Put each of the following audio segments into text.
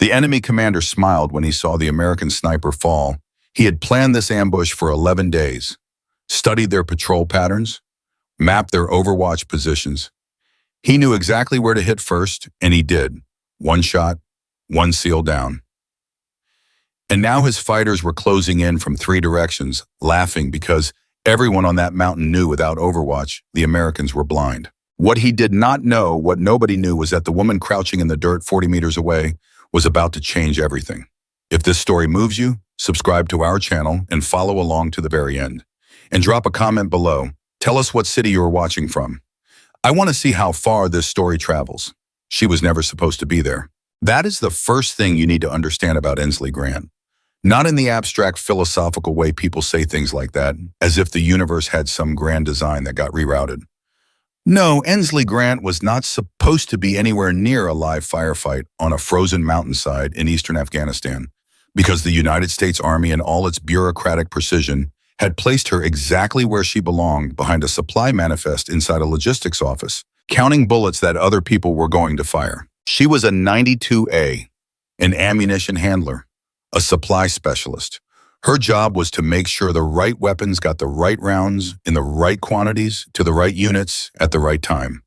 The enemy commander smiled when he saw the American sniper fall. He had planned this ambush for 11 days, studied their patrol patterns, mapped their overwatch positions. He knew exactly where to hit first, and he did. One shot, one seal down. And now his fighters were closing in from three directions, laughing because everyone on that mountain knew without overwatch, the Americans were blind. What he did not know, what nobody knew, was that the woman crouching in the dirt 40 meters away was about to change everything. If this story moves you, subscribe to our channel and follow along to the very end. And drop a comment below. Tell us what city you are watching from. I want to see how far this story travels. She was never supposed to be there. That is the first thing you need to understand about Ensley Grant. Not in the abstract philosophical way people say things like that, as if the universe had some grand design that got rerouted. No, Ensley Grant was not supposed to be anywhere near a live firefight on a frozen mountainside in eastern Afghanistan, because the United States Army in all its bureaucratic precision had placed her exactly where she belonged, behind a supply manifest inside a logistics office, counting bullets that other people were going to fire. She was a 92A, an ammunition handler, a supply specialist. Her job was to make sure the right weapons got the right rounds in the right quantities to the right units at the right time.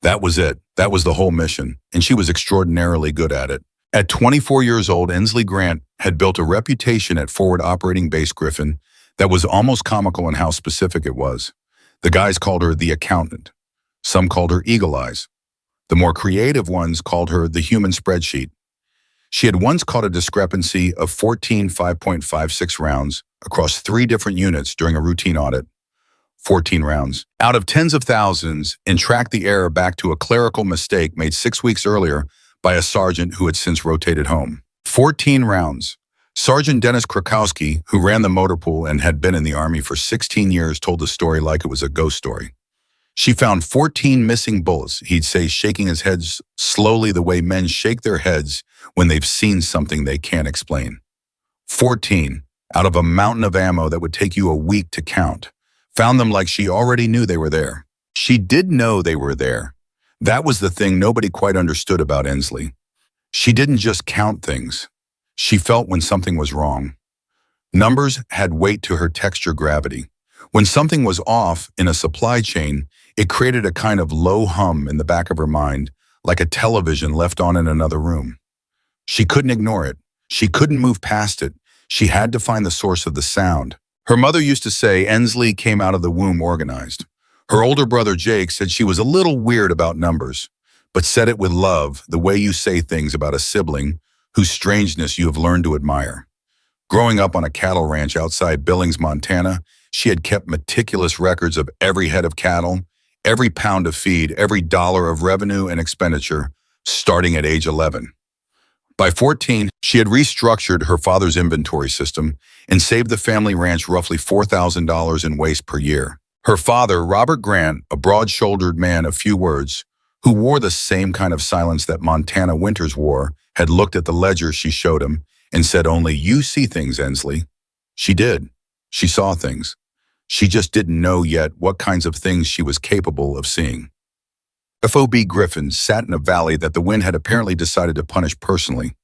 That was it. That was the whole mission, and she was extraordinarily good at it. At 24 years old, Ensley Grant had built a reputation at Forward Operating Base Griffin that was almost comical in how specific it was. The guys called her the accountant. Some called her Eagle Eyes. The more creative ones called her the human spreadsheet. She had once caught a discrepancy of 14 5.56 rounds across 3 different units during a routine audit. 14 rounds out of tens of thousands, and tracked the error back to a clerical mistake made 6 weeks earlier by a sergeant who had since rotated home. 14 rounds. Sergeant Dennis Krakowski, who ran the motor pool and had been in the Army for 16 years, told the story like it was a ghost story. She found 14 missing bullets, he'd say, shaking his head slowly the way men shake their heads when they've seen something they can't explain. 14, out of a mountain of ammo that would take you a week to count. Found them like she already knew they were there. She did know they were there. That was the thing nobody quite understood about Ensley. She didn't just count things. She felt when something was wrong. Numbers had weight to her texture gravity. When something was off in a supply chain, it created a kind of low hum in the back of her mind, like a television left on in another room. She couldn't ignore it. She couldn't move past it. She had to find the source of the sound. Her mother used to say Ensley came out of the womb organized. Her older brother Jake said she was a little weird about numbers, but said it with love, the way you say things about a sibling whose strangeness you have learned to admire. Growing up on a cattle ranch outside Billings, Montana, she had kept meticulous records of every head of cattle, every pound of feed, every dollar of revenue and expenditure, starting at age 11. By 14, she had restructured her father's inventory system and saved the family ranch roughly $4,000 in waste per year. Her father, Robert Grant, a broad-shouldered man of few words, who wore the same kind of silence that Montana winters wore, had looked at the ledger she showed him and said only, "You see things, Ensley." She did. She saw things. She just didn't know yet what kinds of things she was capable of seeing. FOB Griffin sat in a valley that the wind had apparently decided to punish personally.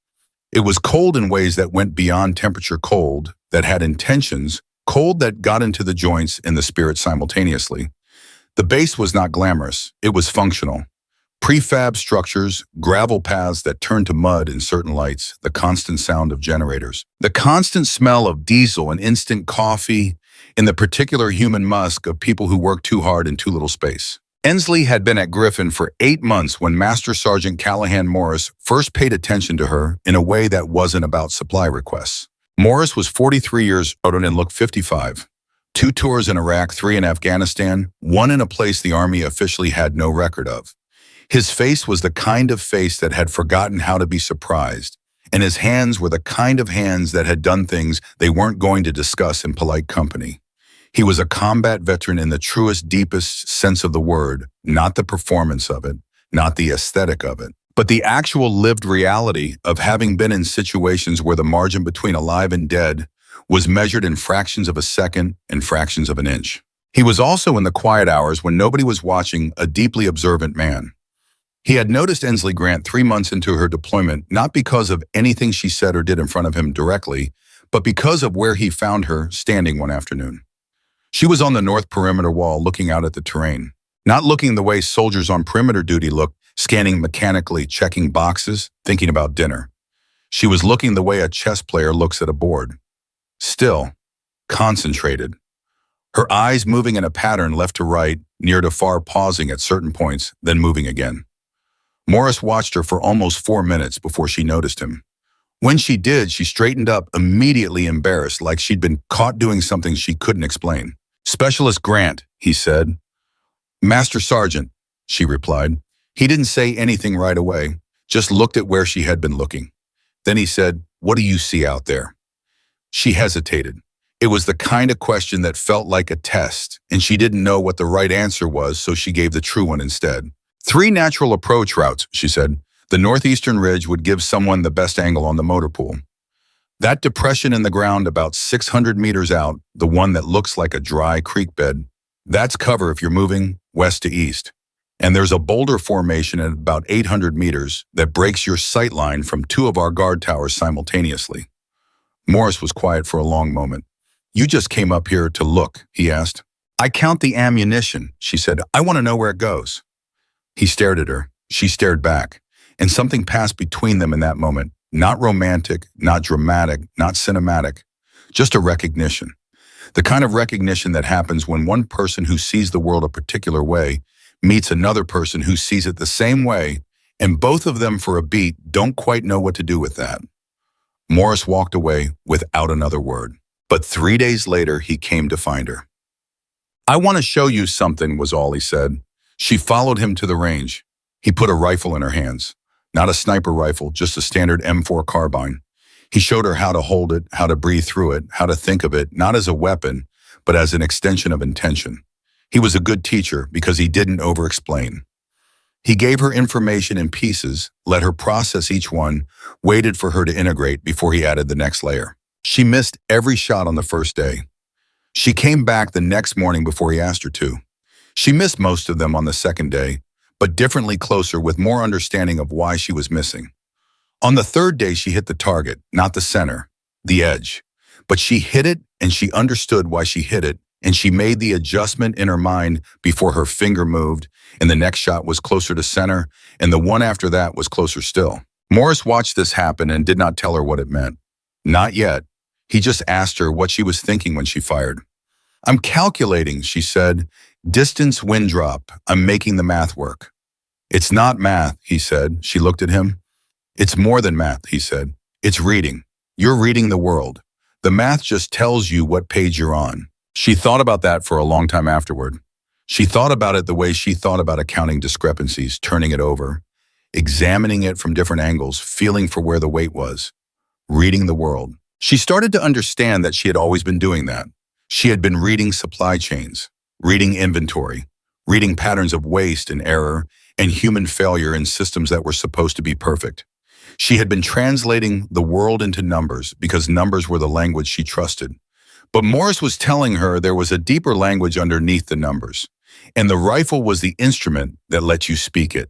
It was cold in ways that went beyond temperature cold, that had intentions, cold that got into the joints and the spirit simultaneously. The base was not glamorous, it was functional. Prefab structures, gravel paths that turned to mud in certain lights, the constant sound of generators, the constant smell of diesel and instant coffee, and the particular human musk of people who work too hard in too little space. Ensley had been at Griffin for 8 months when Master Sergeant Callahan Morris first paid attention to her in a way that wasn't about supply requests. Morris was 43 years old and looked 55. 2 tours in Iraq, 3 in Afghanistan, 1 in a place the Army officially had no record of. His face was the kind of face that had forgotten how to be surprised, and his hands were the kind of hands that had done things they weren't going to discuss in polite company. He was a combat veteran in the truest, deepest sense of the word, not the performance of it, not the aesthetic of it, but the actual lived reality of having been in situations where the margin between alive and dead was measured in fractions of a second and fractions of an inch. He was also, in the quiet hours when nobody was watching, a deeply observant man. He had noticed Ensley Grant 3 months into her deployment, not because of anything she said or did in front of him directly, but because of where he found her standing one afternoon. She was on the north perimeter wall looking out at the terrain, not looking the way soldiers on perimeter duty look, scanning mechanically, checking boxes, thinking about dinner. She was looking the way a chess player looks at a board. Still, concentrated. Her eyes moving in a pattern left to right, near to far, pausing at certain points, then moving again. Morris watched her for almost 4 minutes before she noticed him. When she did, she straightened up, immediately embarrassed, like she'd been caught doing something she couldn't explain. "Specialist Grant," he said. "Master Sergeant," she replied. He didn't say anything right away, just looked at where she had been looking. Then he said, "What do you see out there?" She hesitated. It was the kind of question that felt like a test, and she didn't know what the right answer was, so she gave the true one instead. "3 natural approach routes," she said. "The northeastern ridge would give someone the best angle on the motor pool. That depression in the ground about 600 meters out, the one that looks like a dry creek bed, that's cover if you're moving west to east. And there's a boulder formation at about 800 meters that breaks your sight line from 2 of our guard towers simultaneously." Morris was quiet for a long moment. "You just came up here to look?" he asked. "I count the ammunition," she said. "I want to know where it goes." He stared at her. She stared back. And something passed between them in that moment. Not romantic, not dramatic, not cinematic. Just a recognition. The kind of recognition that happens when one person who sees the world a particular way meets another person who sees it the same way, and both of them for a beat don't quite know what to do with that. Morris walked away without another word. But 3 days later, he came to find her. "I want to show you something," was all he said. She followed him to the range. He put a rifle in her hands. Not a sniper rifle, just a standard M4 carbine. He showed her how to hold it, how to breathe through it, how to think of it, not as a weapon, but as an extension of intention. He was a good teacher because he didn't over-explain. He gave her information in pieces, let her process each one, waited for her to integrate before he added the next layer. She missed every shot on the first day. She came back the next morning before he asked her to. She missed most of them on the second day, but differently, closer, with more understanding of why she was missing. On the third day, she hit the target, not the center, the edge. But she hit it, and she understood why she hit it, and she made the adjustment in her mind before her finger moved, and the next shot was closer to center, and the one after that was closer still. Morris watched this happen and did not tell her what it meant. Not yet. He just asked her what she was thinking when she fired. "I'm calculating," she said. "Distance, wind drop. I'm making the math work." "It's not math," he said. She looked at him. "It's more than math," he said. "It's reading. You're reading the world. The math just tells you what page you're on." She thought about that for a long time afterward. She thought about it the way she thought about accounting discrepancies, turning it over, examining it from different angles, feeling for where the weight was, reading the world. She started to understand that she had always been doing that. She had been reading supply chains, reading inventory, reading patterns of waste and error and human failure in systems that were supposed to be perfect. She had been translating the world into numbers because numbers were the language she trusted. But Morris was telling her there was a deeper language underneath the numbers, and the rifle was the instrument that let you speak it.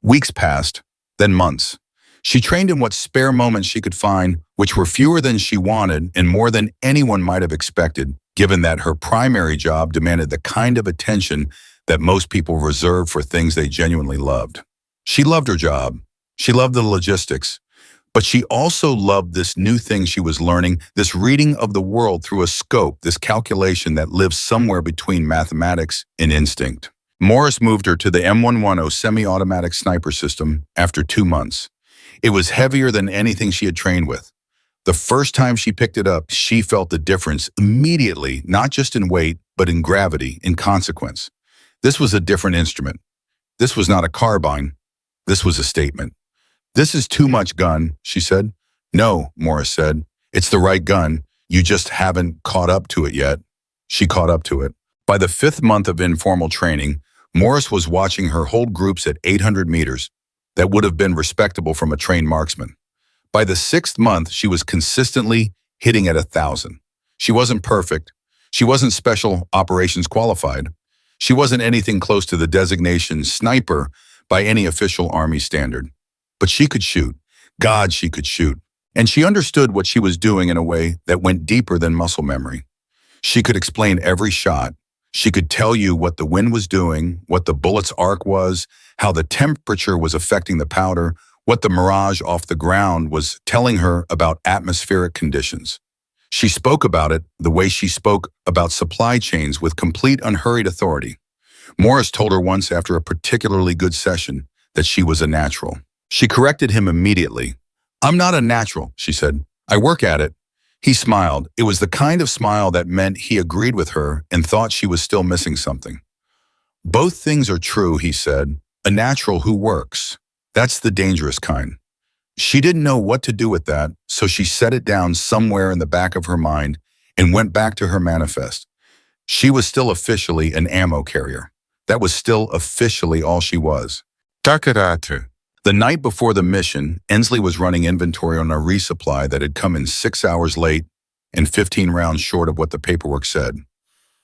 Weeks passed, then months. She trained in what spare moments she could find, which were fewer than she wanted and more than anyone might have expected, given that her primary job demanded the kind of attention that most people reserve for things they genuinely loved. She loved her job. She loved the logistics. But she also loved this new thing she was learning, this reading of the world through a scope, this calculation that lives somewhere between mathematics and instinct. Morris moved her to the M110 semi-automatic sniper system after 2 months. It was heavier than anything she had trained with. The first time she picked it up, she felt the difference immediately, not just in weight, but in gravity, in consequence. This was a different instrument. This was not a carbine. This was a statement. "This is too much gun," she said. "No," Morris said. "It's the right gun. You just haven't caught up to it yet." She caught up to it. By the 5th month of informal training, Morris was watching her hold groups at 800 meters that would have been respectable from a trained marksman. By the 6th month, she was consistently hitting at 1,000. She wasn't perfect. She wasn't special operations qualified. She wasn't anything close to the designation sniper, by any official Army standard. But she could shoot. God, she could shoot. And she understood what she was doing in a way that went deeper than muscle memory. She could explain every shot. She could tell you what the wind was doing, what the bullet's arc was, how the temperature was affecting the powder, what the mirage off the ground was telling her about atmospheric conditions. She spoke about it the way she spoke about supply chains with complete unhurried authority. Morris told her once after a particularly good session that she was a natural. She corrected him immediately. "I'm not a natural," she said. "I work at it." He smiled. It was the kind of smile that meant he agreed with her and thought she was still missing something. "Both things are true," he said. "A natural who works. That's the dangerous kind." She didn't know what to do with that, so she set it down somewhere in the back of her mind and went back to her manifest. She was still officially an ammo carrier. That was still officially all she was. Takaratu. The night before the mission, Ensley was running inventory on a resupply that had come in 6 hours late and 15 rounds short of what the paperwork said.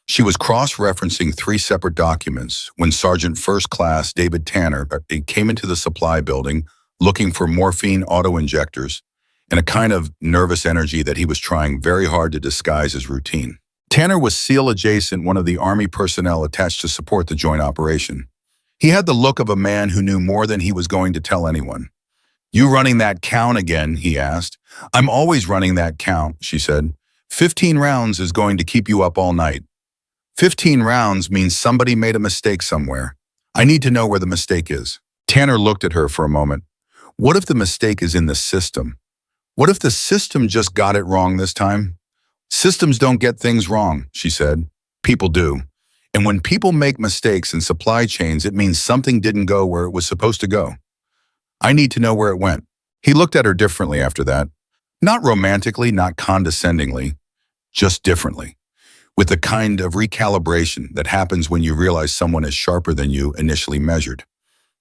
She was cross-referencing 3 separate documents when Sergeant First Class David Tanner came into the supply building looking for morphine auto-injectors and a kind of nervous energy that he was trying very hard to disguise as routine. Tanner was SEAL adjacent, one of the Army personnel attached to support the joint operation. He had the look of a man who knew more than he was going to tell anyone. "You running that count again?" he asked. "I'm always running that count," she said. 15 rounds is going to keep you up all night. 15 rounds means somebody made a mistake somewhere. I need to know where the mistake is." Tanner looked at her for a moment. What if the mistake is in the system? What if the system just got it wrong this time? "Systems don't get things wrong," she said. "People do. And when people make mistakes in supply chains, it means something didn't go where it was supposed to go. I need to know where it went." He looked at her differently after that. Not romantically, not condescendingly, just differently. With the kind of recalibration that happens when you realize someone is sharper than you initially measured.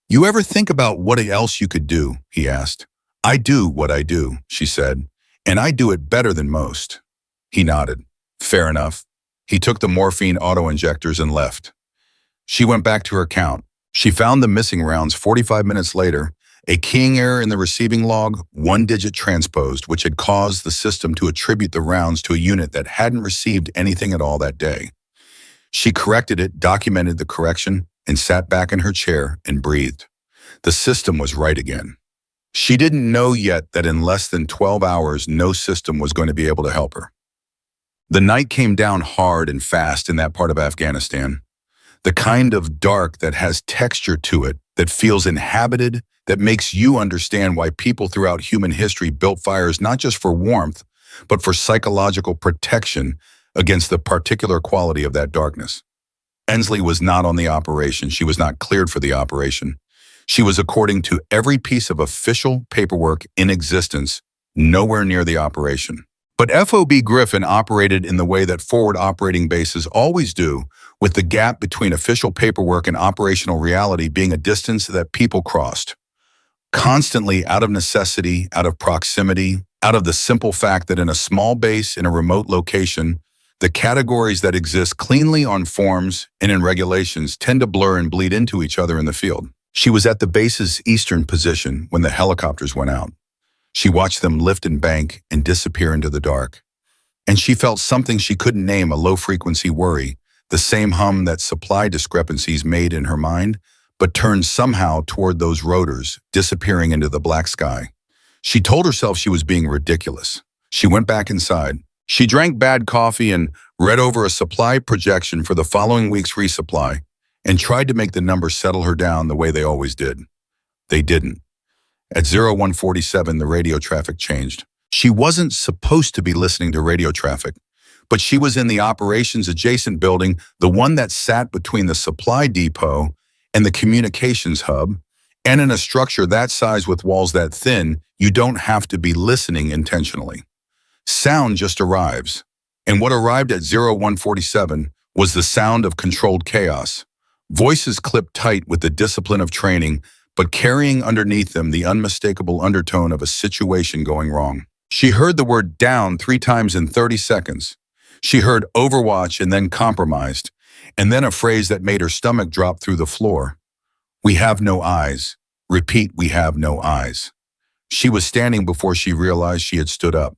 "You ever think about what else you could do?" he asked. "I do what I do," she said, "and I do it better than most." He nodded. "Fair enough." He took the morphine auto-injectors and left. She went back to her count. She found the missing rounds 45 minutes later, a keying error in the receiving log, 1 digit transposed, which had caused the system to attribute the rounds to a unit that hadn't received anything at all that day. She corrected it, documented the correction, and sat back in her chair and breathed. The system was right again. She didn't know yet that in less than 12 hours, no system was going to be able to help her. The night came down hard and fast in that part of Afghanistan. The kind of dark that has texture to it, that feels inhabited, that makes you understand why people throughout human history built fires not just for warmth, but for psychological protection against the particular quality of that darkness. Ensley was not on the operation. She was not cleared for the operation. She was, according to every piece of official paperwork in existence, nowhere near the operation. But FOB Griffin operated in the way that forward operating bases always do, with the gap between official paperwork and operational reality being a distance that people crossed. Constantly, out of necessity, out of proximity, out of the simple fact that in a small base in a remote location, the categories that exist cleanly on forms and in regulations tend to blur and bleed into each other in the field. She was at the base's eastern position when the helicopters went out. She watched them lift and bank and disappear into the dark. And she felt something she couldn't name, a low-frequency worry, the same hum that supply discrepancies made in her mind, but turned somehow toward those rotors, disappearing into the black sky. She told herself she was being ridiculous. She went back inside. She drank bad coffee and read over a supply projection for the following week's resupply and tried to make the numbers settle her down the way they always did. They didn't. At 0147, the radio traffic changed. She wasn't supposed to be listening to radio traffic, but she was in the operations adjacent building, the one that sat between the supply depot and the communications hub, and in a structure that size with walls that thin, you don't have to be listening intentionally. Sound just arrives. And what arrived at 0147 was the sound of controlled chaos. Voices clipped tight with the discipline of training, but carrying underneath them the unmistakable undertone of a situation going wrong. She heard the word down 3 times in 30 seconds. She heard overwatch and then compromised, and then a phrase that made her stomach drop through the floor. We have no eyes. Repeat, we have no eyes. She was standing before she realized she had stood up.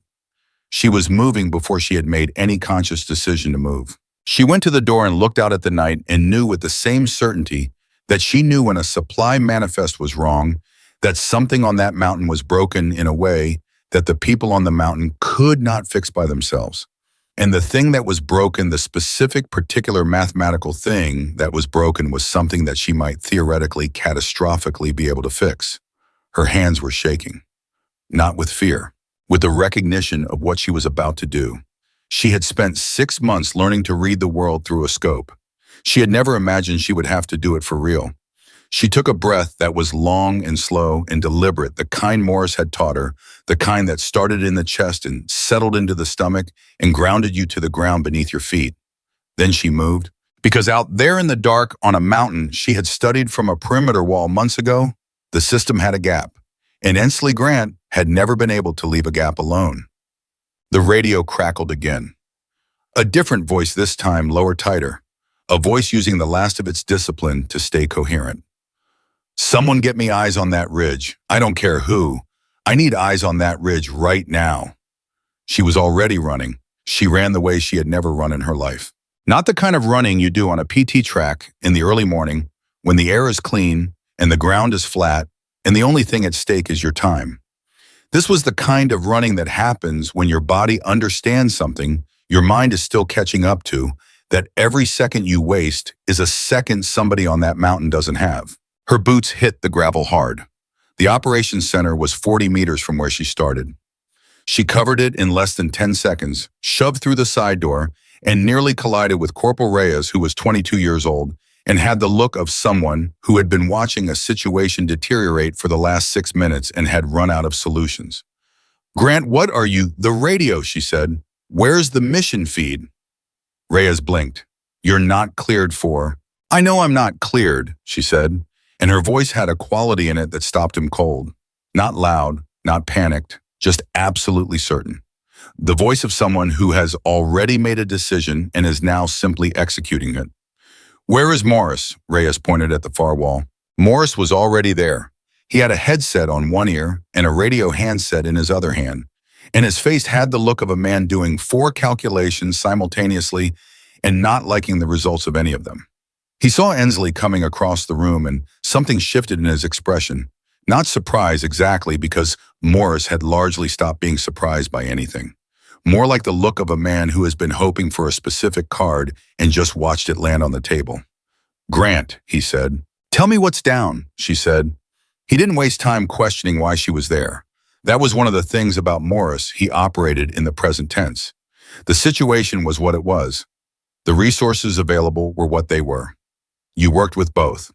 She was moving before she had made any conscious decision to move. She went to the door and looked out at the night and knew with the same certainty that she knew when a supply manifest was wrong, that something on that mountain was broken in a way that the people on the mountain could not fix by themselves. And the thing that was broken, the specific particular mathematical thing that was broken, was something that she might theoretically, catastrophically be able to fix. Her hands were shaking, not with fear, with the recognition of what she was about to do. She had spent 6 months learning to read the world through a scope. She had never imagined she would have to do it for real. She took a breath that was long and slow and deliberate, the kind Morris had taught her, the kind that started in the chest and settled into the stomach and grounded you to the ground beneath your feet. Then she moved, because out there in the dark on a mountain she had studied from a perimeter wall months ago, the system had a gap, and Ensley Grant had never been able to leave a gap alone. The radio crackled again. A different voice this time, lower, tighter. A voice using the last of its discipline to stay coherent. Someone get me eyes on that ridge. I don't care who. I need eyes on that ridge right now. She was already running. She ran the way she had never run in her life. Not the kind of running you do on a PT track in the early morning when the air is clean and the ground is flat and the only thing at stake is your time. This was the kind of running that happens when your body understands something your mind is still catching up to, that every second you waste is a second somebody on that mountain doesn't have. Her boots hit the gravel hard. The operations center was 40 meters from where she started. She covered it in less than 10 seconds, shoved through the side door, and nearly collided with Corporal Reyes, who was 22 years old, and had the look of someone who had been watching a situation deteriorate for the last 6 minutes and had run out of solutions. "Grant, what are you?" "The radio," she said. "Where's the mission feed?" Reyes blinked. "You're not cleared for—" "I know I'm not cleared," she said, and her voice had a quality in it that stopped him cold. Not loud, not panicked, just absolutely certain. The voice of someone who has already made a decision and is now simply executing it. "Where is Morris?" Reyes pointed at the far wall. Morris was already there. He had a headset on one ear and a radio handset in his other hand, and his face had the look of a man doing 4 calculations simultaneously and not liking the results of any of them. He saw Ensley coming across the room and something shifted in his expression. Not surprise exactly, because Morris had largely stopped being surprised by anything. More like the look of a man who has been hoping for a specific card and just watched it land on the table. "Grant," he said. "Tell me what's down," she said. He didn't waste time questioning why she was there. That was one of the things about Morris. He operated in the present tense. The situation was what it was. The resources available were what they were. "You worked with both."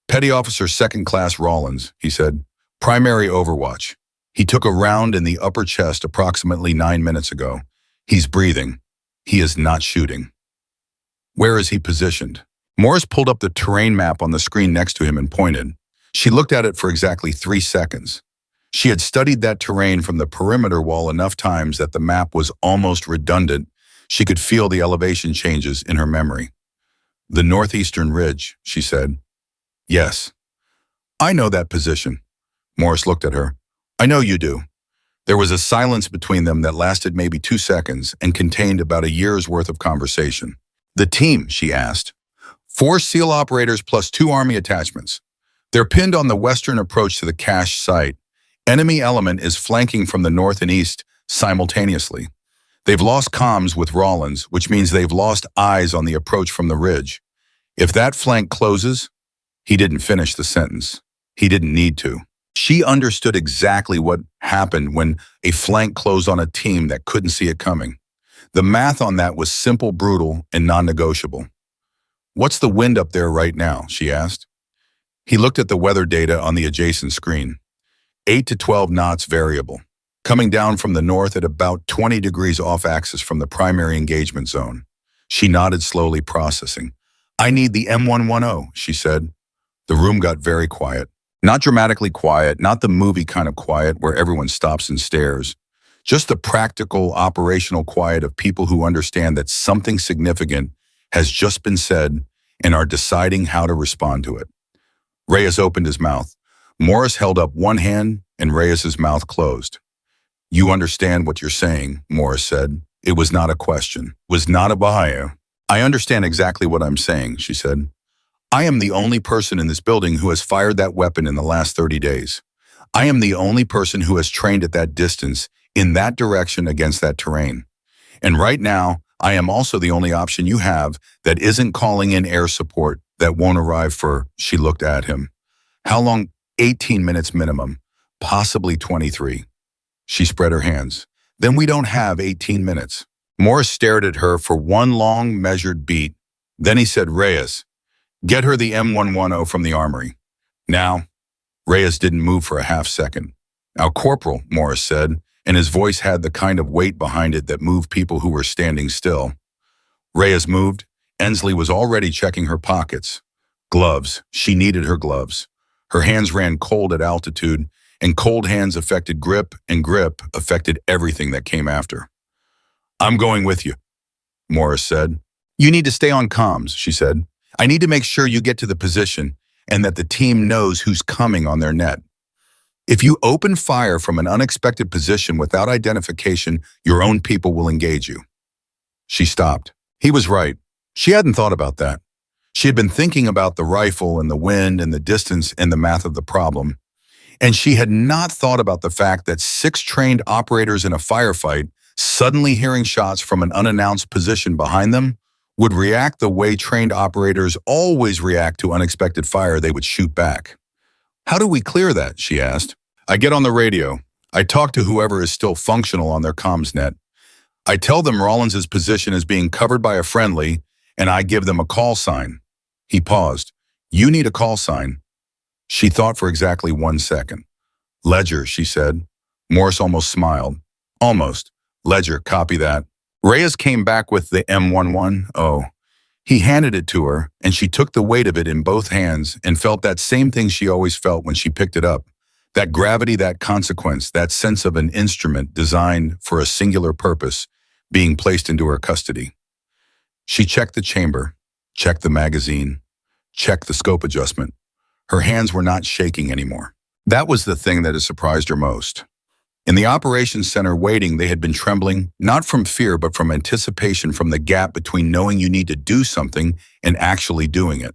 "Petty Officer Second Class Rollins," he said. "Primary overwatch. He took a round in the upper chest approximately 9 minutes ago. He's breathing. He is not shooting." "Where is he positioned?" Morris pulled up the terrain map on the screen next to him and pointed. She looked at it for exactly 3 seconds. She had studied that terrain from the perimeter wall enough times that the map was almost redundant. She could feel the elevation changes in her memory. "The northeastern ridge," she said. "Yes. I know that position." Morris looked at her. "I know you do." There was a silence between them that lasted maybe 2 seconds and contained about a year's worth of conversation. "The team," she asked. 4 SEAL operators plus 2 Army attachments. They're pinned on the western approach to the cache site. Enemy element is flanking from the north and east simultaneously. They've lost comms with Rollins, which means they've lost eyes on the approach from the ridge. If that flank closes— He didn't finish the sentence. He didn't need to. She understood exactly what happened when a flank closed on a team that couldn't see it coming. The math on that was simple, brutal, and non-negotiable. "What's the wind up there right now?" she asked. He looked at the weather data on the adjacent screen. 8 to 12 knots variable, coming down from the north at about 20 degrees off axis from the primary engagement zone. She nodded slowly, processing. "I need the M110, she said. The room got very quiet. Not dramatically quiet, not the movie kind of quiet where everyone stops and stares. Just the practical, operational quiet of people who understand that something significant has just been said and are deciding how to respond to it. Reyes opened his mouth. Morris held up one hand and Reyes's mouth closed. You understand what you're saying, Morris said. It was not a question. It was not a Bahia. I understand exactly what I'm saying, she said. I am the only person in this building who has fired that weapon in the last 30 days. I am the only person who has trained at that distance, in that direction against that terrain. And right now, I am also the only option you have that isn't calling in air support that won't arrive for, she looked at him. How long? 18 minutes minimum, possibly 23. She spread her hands. Then we don't have 18 minutes. Morris stared at her for one long, measured beat. Then he said, Reyes, get her the M110 from the armory. Now, Reyes didn't move for a half second. Now, Corporal, Morris said, and his voice had the kind of weight behind it that moved people who were standing still. Reyes moved. Ensley was already checking her pockets. Gloves. She needed her gloves. Her hands ran cold at altitude, and cold hands affected grip, and grip affected everything that came after. I'm going with you, Morris said. You need to stay on comms, she said. I need to make sure you get to the position and that the team knows who's coming on their net. If you open fire from an unexpected position without identification, your own people will engage you. She stopped. He was right. She hadn't thought about that. She had been thinking about the rifle and the wind and the distance and the math of the problem. And she had not thought about the fact that 6 trained operators in a firefight, suddenly hearing shots from an unannounced position behind them, would react the way trained operators always react to unexpected fire. They would shoot back. How do we clear that? She asked. I get on the radio. I talk to whoever is still functional on their comms net. I tell them Rollins's position is being covered by a friendly, and I give them a call sign. He paused. You need a call sign. She thought for exactly 1 second. Ledger, she said. Morris almost smiled. Almost. Ledger, copy that. Reyes came back with the M110. He handed it to her, and she took the weight of it in both hands and felt that same thing she always felt when she picked it up. That gravity, that consequence, that sense of an instrument designed for a singular purpose being placed into her custody. She checked the chamber, checked the magazine, checked the scope adjustment. Her hands were not shaking anymore. That was the thing that had surprised her most. In the operations center waiting, they had been trembling, not from fear, but from anticipation, from the gap between knowing you need to do something and actually doing it.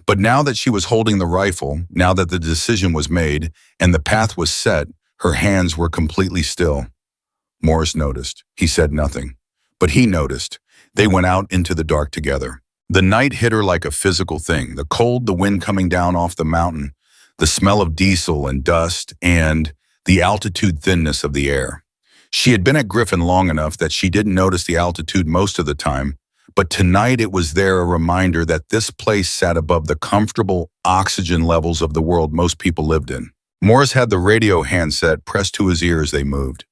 But now that she was holding the rifle, now that the decision was made and the path was set, her hands were completely still. Morris noticed. He said nothing. But he noticed. They went out into the dark together. The night hit her like a physical thing. The cold, the wind coming down off the mountain, the smell of diesel and dust, and the altitude thinness of the air. She had been at Griffin long enough that she didn't notice the altitude most of the time, but tonight it was there, a reminder that this place sat above the comfortable oxygen levels of the world most people lived in. Morris had the radio handset pressed to his ear as they moved.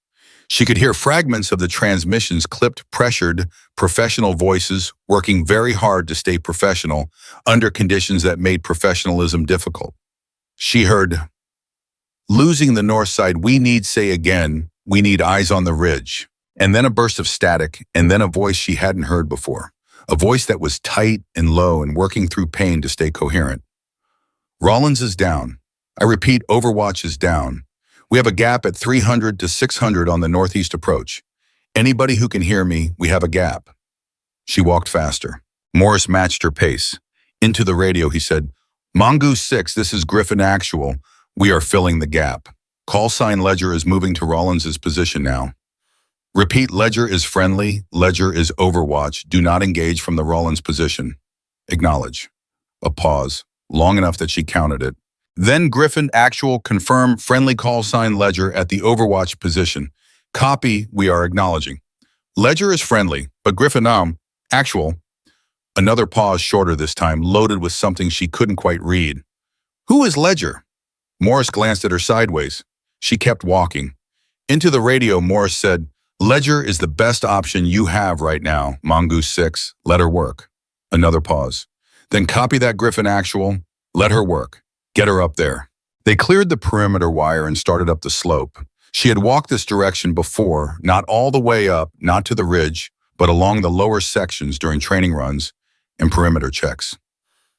She could hear fragments of the transmissions, clipped, pressured, professional voices working very hard to stay professional under conditions that made professionalism difficult. She heard, losing the north side, we need say again, we need eyes on the ridge. And then a burst of static, and then a voice she hadn't heard before. A voice that was tight and low and working through pain to stay coherent. Rollins is down. I repeat, Overwatch is down. We have a gap at 300 to 600 on the northeast approach. Anybody who can hear me, we have a gap. She walked faster. Morris matched her pace. Into the radio, he said, Mongoose 6, this is Griffin Actual. We are filling the gap. Call sign Ledger is moving to Rollins's position now. Repeat, Ledger is friendly. Ledger is Overwatch. Do not engage from the Rollins position. Acknowledge. A pause, long enough that she counted it. Then Griffin Actual, confirm friendly call sign Ledger at the Overwatch position. Copy, we are acknowledging. Ledger is friendly, but Griffin Actual. Another pause, shorter this time, loaded with something she couldn't quite read. Who is Ledger? Morris glanced at her sideways. She kept walking. Into the radio, Morris said, Ledger is the best option you have right now, Mongoose 6. Let her work. Another pause. Then copy that Griffin Actual. Let her work. Get her up there. They cleared the perimeter wire and started up the slope. She had walked this direction before, not all the way up, not to the ridge, but along the lower sections during training runs and perimeter checks.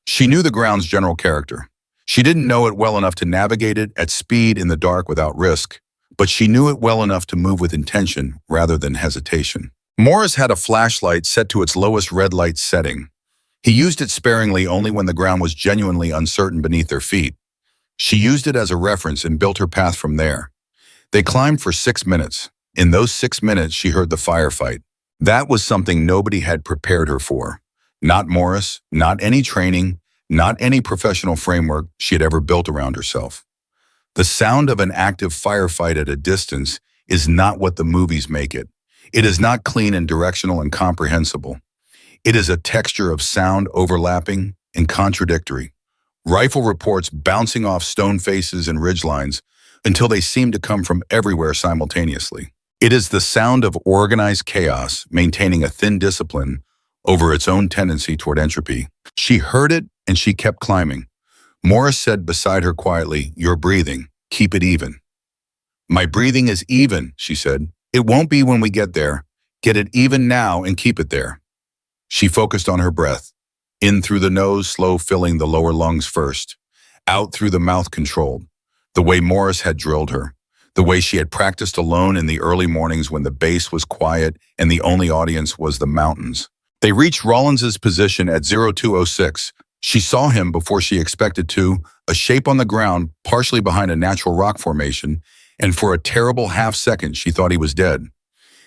She knew the ground's general character. She didn't know it well enough to navigate it at speed in the dark without risk, but she knew it well enough to move with intention rather than hesitation. Morris had a flashlight set to its lowest red light setting. He used it sparingly only when the ground was genuinely uncertain beneath their feet. She used it as a reference and built her path from there. They climbed for 6 minutes. In those 6 minutes, she heard the firefight. That was something nobody had prepared her for. Not Morris, not any training, not any professional framework she had ever built around herself. The sound of an active firefight at a distance is not what the movies make it. It is not clean and directional and comprehensible. It is a texture of sound overlapping and contradictory. Rifle reports bouncing off stone faces and ridgelines until they seem to come from everywhere simultaneously. It is the sound of organized chaos maintaining a thin discipline over its own tendency toward entropy. She heard it and she kept climbing. Morris said beside her quietly, "You're breathing. Keep it even." "My breathing is even," she said. "It won't be when we get there. Get it even now and keep it there." She focused on her breath. In through the nose, slow filling the lower lungs first. Out through the mouth controlled. The way Morris had drilled her. The way she had practiced alone in the early mornings when the base was quiet and the only audience was the mountains. They reached Rollins's position at 0206. She saw him before she expected to, a shape on the ground, partially behind a natural rock formation, and for a terrible half-second she thought he was dead.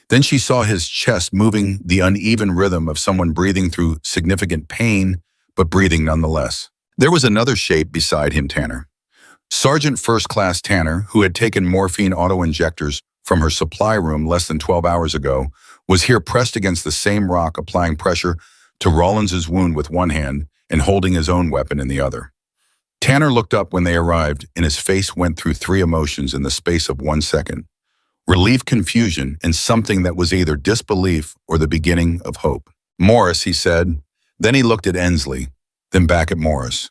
Then she saw his chest moving, the uneven rhythm of someone breathing through significant pain, but breathing nonetheless. There was another shape beside him, Tanner. Sergeant First Class Tanner, who had taken morphine auto-injectors from her supply room less than 12 hours ago, was here pressed against the same rock, applying pressure to Rollins's wound with one hand and holding his own weapon in the other. Tanner looked up when they arrived, and his face went through 3 emotions in the space of 1 second. Relief, confusion, and something that was either disbelief or the beginning of hope. "Morris," he said. Then he looked at Ensley, then back at Morris.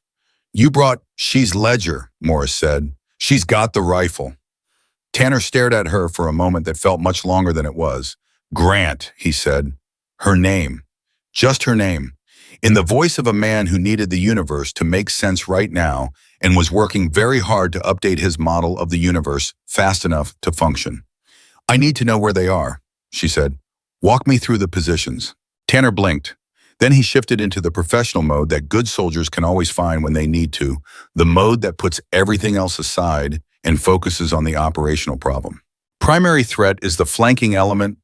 "She's Ledger," Morris said. "She's got the rifle." Tanner stared at her for a moment that felt much longer than it was. "Grant," he said. Her name. Just her name. In the voice of a man who needed the universe to make sense right now and was working very hard to update his model of the universe fast enough to function. "I need to know where they are," she said. "Walk me through the positions." Tanner blinked. Then he shifted into the professional mode that good soldiers can always find when they need to, the mode that puts everything else aside and focuses on the operational problem. "Primary threat is the flanking element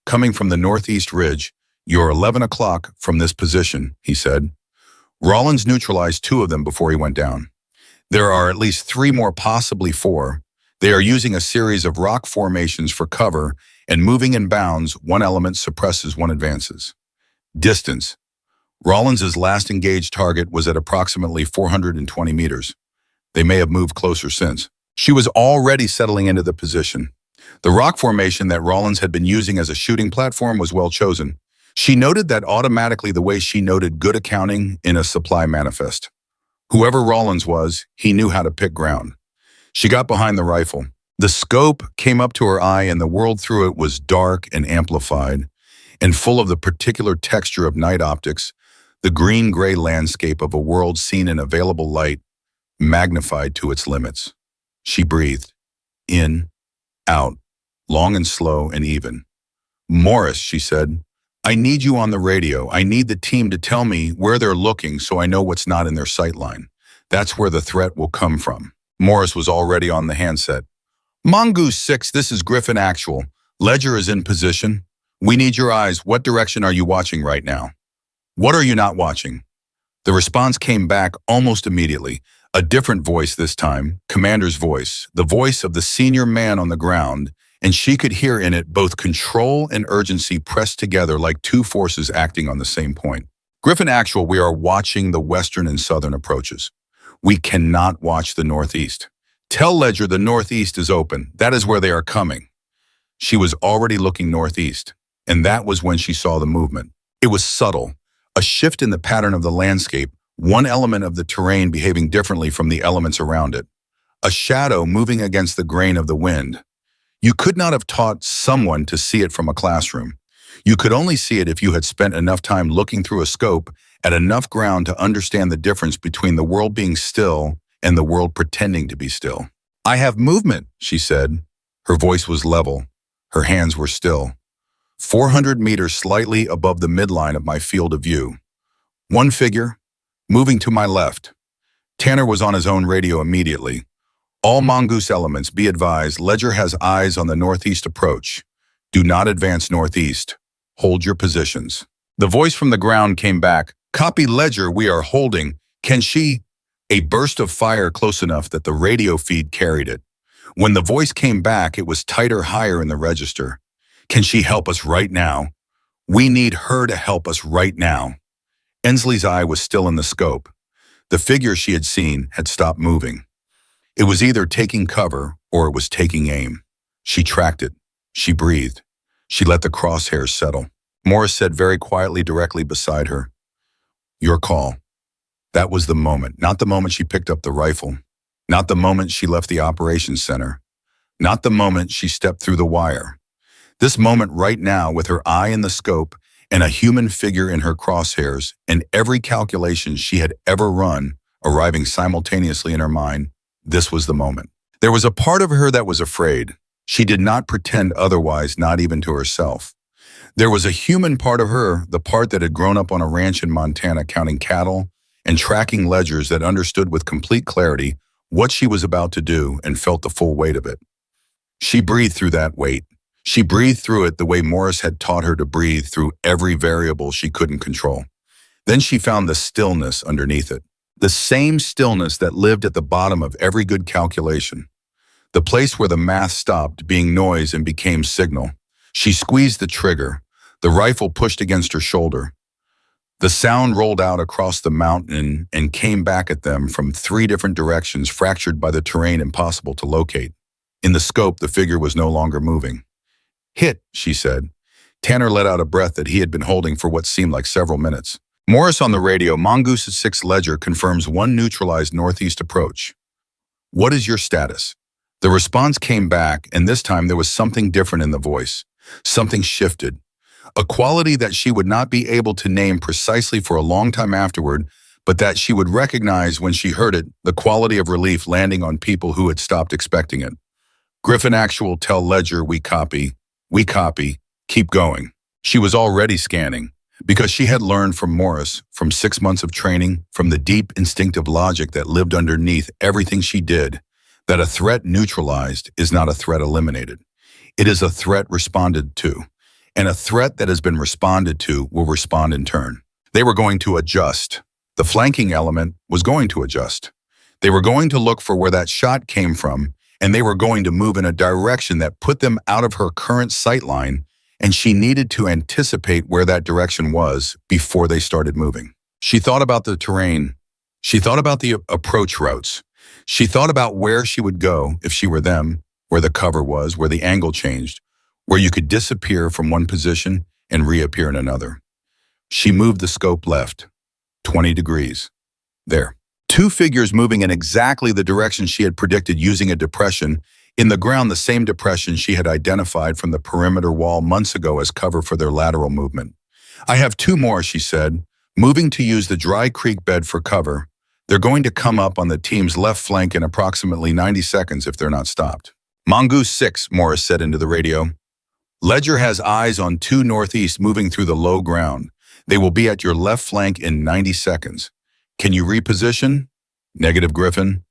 coming from the northeast ridge. You're 11 o'clock from this position," he said. Rollins neutralized 2 of them before he went down. There are at least 3 more, possibly 4. They are using a series of rock formations for cover, and moving in bounds, one element suppresses, one advances. Distance. Rollins's last engaged target was at approximately 420 meters. They may have moved closer since. She was already settling into the position. The rock formation that Rollins had been using as a shooting platform was well chosen. She noted that automatically the way she noted good accounting in a supply manifest. Whoever Rollins was, he knew how to pick ground. She got behind the rifle. The scope came up to her eye and the world through it was dark and amplified and full of the particular texture of night optics, the green-gray landscape of a world seen in available light, magnified to its limits. She breathed. In, out, long and slow and even. "Morris," she said, "I need you on the radio. I need the team to tell me where they're looking so I know what's not in their sight line. That's where the threat will come from." Morris was already on the handset. "Mongoose 6, this is Griffin Actual. Ledger is in position. We need your eyes. What direction are you watching right now? What are you not watching?" The response came back almost immediately. A different voice this time, Commander's voice, the voice of the senior man on the ground, and she could hear in it both control and urgency pressed together like 2 forces acting on the same point. "Griffin Actual, we are watching the western and southern approaches. We cannot watch the northeast. Tell Ledger the northeast is open. That is where they are coming." She was already looking northeast, and that was when she saw the movement. It was subtle, a shift in the pattern of the landscape, one element of the terrain behaving differently from the elements around it. A shadow moving against the grain of the wind. You could not have taught someone to see it from a classroom. You could only see it if you had spent enough time looking through a scope at enough ground to understand the difference between the world being still and the world pretending to be still. I have movement, she said. Her voice was level. Her hands were still. 400 meters slightly above the midline of my field of view. One figure, moving to my left. Tanner was on his own radio immediately. All mongoose elements, be advised, Ledger has eyes on the northeast approach. Do not advance northeast. Hold your positions. The voice from the ground came back. Copy Ledger, we are holding. Can she? A burst of fire close enough that the radio feed carried it. When the voice came back, it was tighter, higher in the register. Can she help us right now? We need her to help us right now. Ensley's eye was still in the scope. The figure she had seen had stopped moving. It was either taking cover or it was taking aim. She tracked it. She breathed. She let the crosshairs settle. Morris said very quietly directly beside her, "Your call." That was the moment, not the moment she picked up the rifle, not the moment she left the operations center, not the moment she stepped through the wire. This moment right now, with her eye in the scope and a human figure in her crosshairs and every calculation she had ever run arriving simultaneously in her mind, this was the moment. There was a part of her that was afraid. She did not pretend otherwise, not even to herself. There was a human part of her, the part that had grown up on a ranch in Montana counting cattle and tracking ledgers, that understood with complete clarity what she was about to do and felt the full weight of it. She breathed through that weight. She breathed through it the way Morris had taught her to breathe through every variable she couldn't control. Then she found the stillness underneath it. The same stillness that lived at the bottom of every good calculation. The place where the math stopped being noise and became signal. She squeezed the trigger. The rifle pushed against her shoulder. The sound rolled out across the mountain and came back at them from 3 different directions, fractured by the terrain, impossible to locate. In the scope, the figure was no longer moving. "Hit," she said. Tanner let out a breath that he had been holding for what seemed like several minutes. Morris on the radio, Mongoose 6 Ledger confirms 1 neutralized northeast approach. What is your status? The response came back, and this time there was something different in the voice. Something shifted. A quality that she would not be able to name precisely for a long time afterward, but that she would recognize when she heard it, the quality of relief landing on people who had stopped expecting it. Griffin Actual, tell Ledger, we copy, keep going. She was already scanning, because she had learned from Morris, from 6 months of training, from the deep instinctive logic that lived underneath everything she did, that a threat neutralized is not a threat eliminated. It is a threat responded to. And a threat that has been responded to will respond in turn. They were going to adjust. The flanking element was going to adjust. They were going to look for where that shot came from, and they were going to move in a direction that put them out of her current sight line, and she needed to anticipate where that direction was before they started moving. She thought about the terrain. She thought about the approach routes. She thought about where she would go if she were them, where the cover was, where the angle changed, where you could disappear from one position and reappear in another. She moved the scope left, 20 degrees. There. 2 figures moving in exactly the direction she had predicted, using a depression in the ground, the same depression she had identified from the perimeter wall months ago as cover for their lateral movement. I have 2 more, she said, moving to use the dry creek bed for cover. They're going to come up on the team's left flank in approximately 90 seconds if they're not stopped. Mongoose 6, Morris said into the radio. Ledger has eyes on 2 northeast moving through the low ground. They will be at your left flank in 90 seconds. Can you reposition? Negative, Griffin.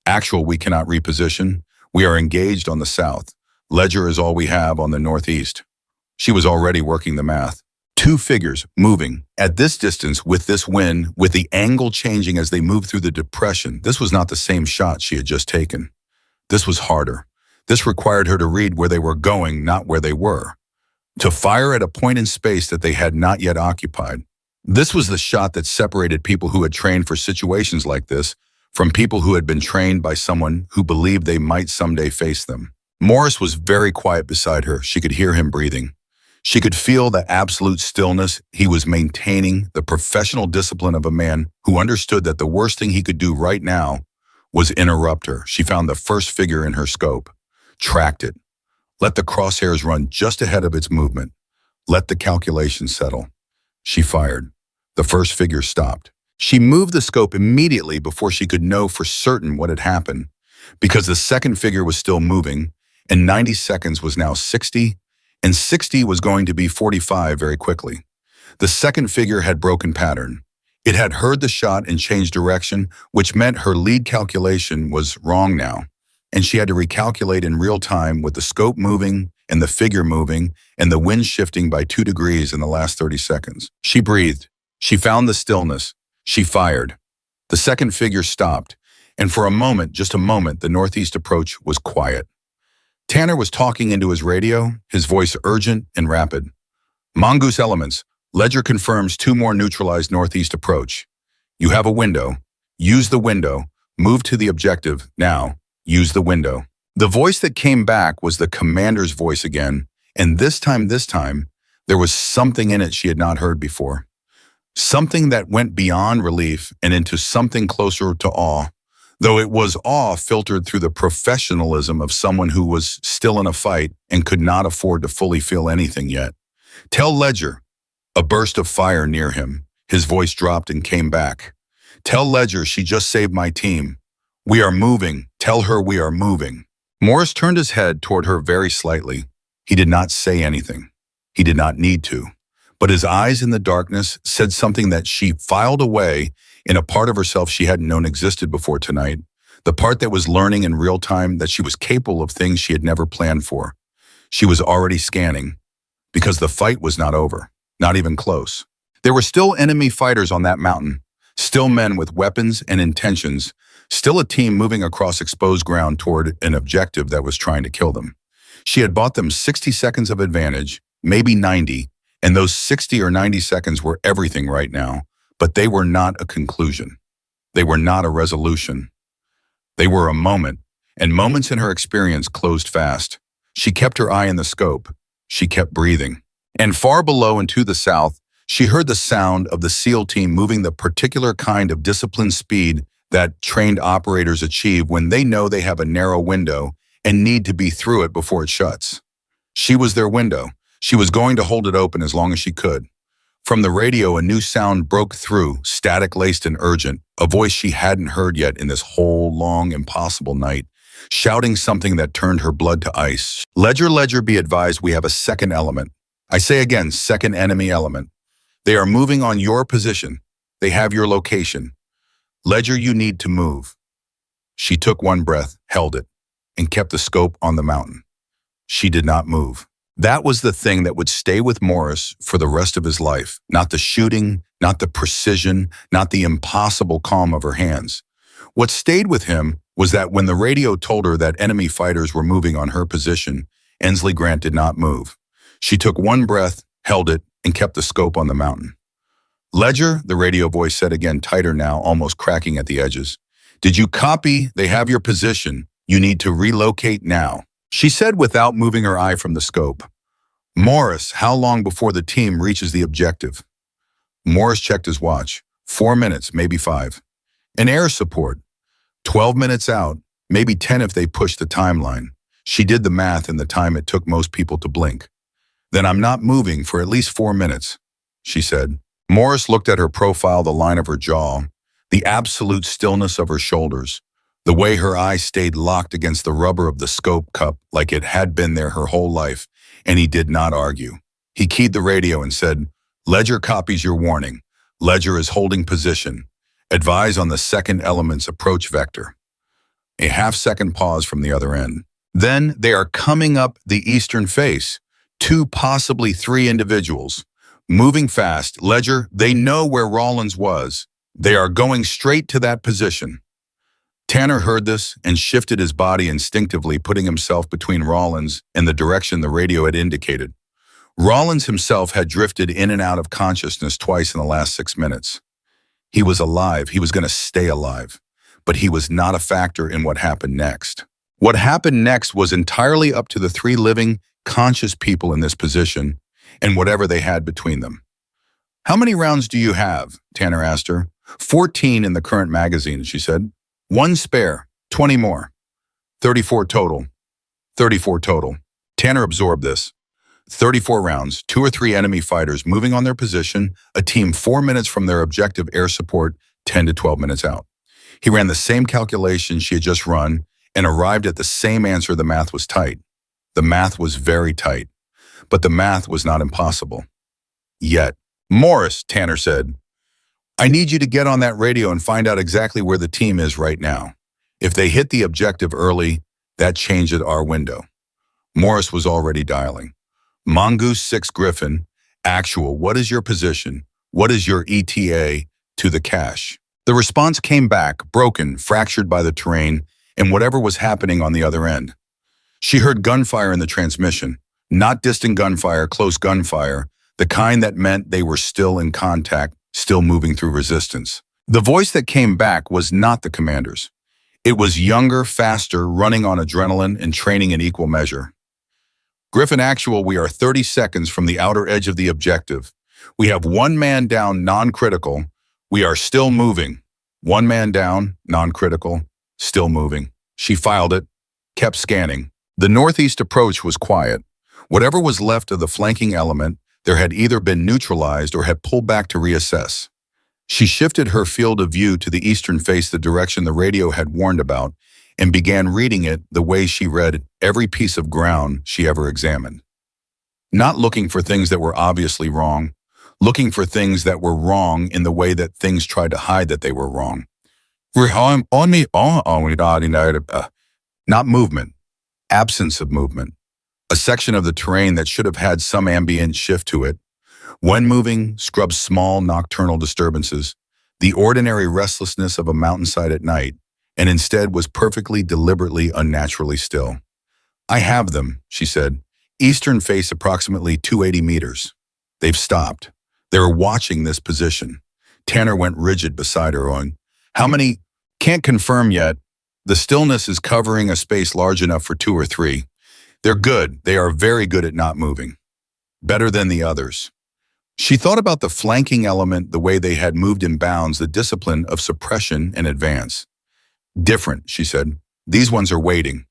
Actual, we cannot reposition. We are engaged on the south. Ledger is all we have on the northeast. She was already working the math. 2 figures moving at this distance with this wind, with the angle changing as they moved through the depression. This was not the same shot she had just taken. This was harder. This required her to read where they were going, not where they were. To fire at a point in space that they had not yet occupied. This was the shot that separated people who had trained for situations like this from people who had been trained by someone who believed they might someday face them. Morris was very quiet beside her. She could hear him breathing. She could feel the absolute stillness he was maintaining, the professional discipline of a man who understood that the worst thing he could do right now was interrupt her. She found the first figure in her scope. Tracked it. Let the crosshairs run just ahead of its movement. Let the calculation settle. She fired. The first figure stopped. She moved the scope immediately before she could know for certain what had happened, because the second figure was still moving, and 90 seconds was now 60, and 60 was going to be 45 very quickly. The second figure had broken pattern. It had heard the shot and changed direction, which meant her lead calculation was wrong now, and she had to recalculate in real time with the scope moving and the figure moving and the wind shifting by 2 degrees in the last 30 seconds. She breathed. She found the stillness. She fired. The second figure stopped, and for a moment, just a moment, the northeast approach was quiet. Tanner was talking into his radio, his voice urgent and rapid. Mongoose elements. Ledger confirms 2 more neutralized northeast approach. You have a window. Use the window. Move to the objective. Now, use the window. The voice that came back was the commander's voice again, and this time, there was something in it she had not heard before. Something that went beyond relief and into something closer to awe, though it was awe filtered through the professionalism of someone who was still in a fight and could not afford to fully feel anything yet. Tell Ledger. A burst of fire near him. His voice dropped and came back. Tell Ledger she just saved my team. We are moving. Tell her we are moving. Morris turned his head toward her very slightly. He did not say anything. He did not need to. But his eyes in the darkness said something that she filed away in a part of herself she hadn't known existed before tonight, the part that was learning in real time that she was capable of things she had never planned for. She was already scanning, because the fight was not over, not even close. There were still enemy fighters on that mountain, still men with weapons and intentions, still a team moving across exposed ground toward an objective that was trying to kill them. She had bought them 60 seconds of advantage, maybe 90, and those 60 or 90 seconds were everything right now, but they were not a conclusion. They were not a resolution. They were a moment, and moments in her experience closed fast. She kept her eye in the scope. She kept breathing. And far below and to the south, she heard the sound of the SEAL team moving the particular kind of disciplined speed that trained operators achieve when they know they have a narrow window and need to be through it before it shuts. She was their window. She was going to hold it open as long as she could. From the radio, a new sound broke through, static-laced and urgent, a voice she hadn't heard yet in this whole long, impossible night, shouting something that turned her blood to ice. Ledger, be advised we have a second element. I say again, second enemy element. They are moving on your position. They have your location. Ledger, you need to move. She took one breath, held it, and kept the scope on the mountain. She did not move. That was the thing that would stay with Morris for the rest of his life. Not the shooting, not the precision, not the impossible calm of her hands. What stayed with him was that when the radio told her that enemy fighters were moving on her position, Ensley Grant did not move. She took one breath, held it, and kept the scope on the mountain. Ledger, the radio voice said again, tighter now, almost cracking at the edges. Did you copy? They have your position. You need to relocate now. She said without moving her eye from the scope. Morris, how long before the team reaches the objective? Morris checked his watch. 4 minutes, maybe 5. An air support. 12 minutes out, maybe 10 if they push the timeline. She did the math in the time it took most people to blink. Then I'm not moving for at least 4 minutes, she said. Morris looked at her profile, the line of her jaw, the absolute stillness of her shoulders, the way her eyes stayed locked against the rubber of the scope cup like it had been there her whole life, and he did not argue. He keyed the radio and said, Ledger copies your warning. Ledger is holding position. Advise on the second element's approach vector. A half-second pause from the other end. Then they are coming up the eastern face. 2, possibly 3 individuals. Moving fast. Ledger, they know where Rollins was. They are going straight to that position. Tanner heard this and shifted his body instinctively, putting himself between Rollins and the direction the radio had indicated. Rollins himself had drifted in and out of consciousness twice in the last 6 minutes. He was alive. He was going to stay alive. But he was not a factor in what happened next. What happened next was entirely up to the 3 living, conscious people in this position and whatever they had between them. How many rounds do you have? Tanner asked her. 14 in the current magazine, she said. 1 spare, 20 more. 34 total. 34 total. Tanner absorbed this. 34 rounds, 2 or 3 enemy fighters moving on their position, a team 4 minutes from their objective air support, 10 to 12 minutes out. He ran the same calculation she had just run and arrived at the same answer. The math was tight. The math was very tight, but the math was not impossible. Yet, Morris, Tanner said, I need you to get on that radio and find out exactly where the team is right now. If they hit the objective early, that changes our window. Morris was already dialing. Mongoose 6 Griffin, actual, what is your position? What is your ETA to the cache? The response came back, broken, fractured by the terrain, and whatever was happening on the other end. She heard gunfire in the transmission, not distant gunfire, close gunfire, the kind that meant they were still in contact, still moving through resistance. The voice that came back was not the commander's. It was younger, faster, running on adrenaline and training in equal measure. Griffin actual, we are 30 seconds from the outer edge of the objective. We have one man down, non-critical. We are still moving. One man down, non-critical, still moving. She filed it, kept scanning. The northeast approach was quiet. Whatever was left of the flanking element, there had either been neutralized or had pulled back to reassess. She shifted her field of view to the eastern face, the direction the radio had warned about, and began reading it the way she read every piece of ground she ever examined. Not looking for things that were obviously wrong, looking for things that were wrong in the way that things tried to hide that they were wrong. Not movement, absence of movement, a section of the terrain that should have had some ambient shift to it. When moving, scrubs small nocturnal disturbances, the ordinary restlessness of a mountainside at night, and instead was perfectly, deliberately, unnaturally still. I have them, she said. Eastern face approximately 280 meters. They've stopped. They're watching this position. Tanner went rigid beside her, going, how many? Can't confirm yet. The stillness is covering a space large enough for 2 or 3. They're good. They are very good at not moving. Better than the others. She thought about the flanking element, the way they had moved in bounds, the discipline of suppression and advance. Different, she said. These ones are waiting.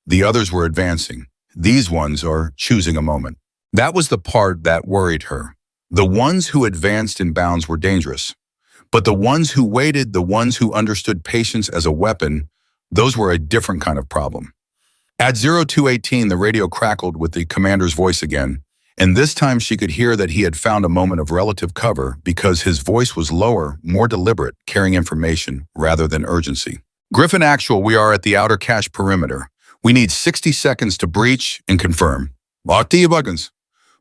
The others were advancing. These ones are choosing a moment. That was the part that worried her. The ones who advanced in bounds were dangerous. But the ones who waited, the ones who understood patience as a weapon, those were a different kind of problem. At 0218, the radio crackled with the commander's voice again. And this time she could hear that he had found a moment of relative cover because his voice was lower, more deliberate, carrying information rather than urgency. Griffin actual, we are at the outer cache perimeter. We need 60 seconds to breach and confirm.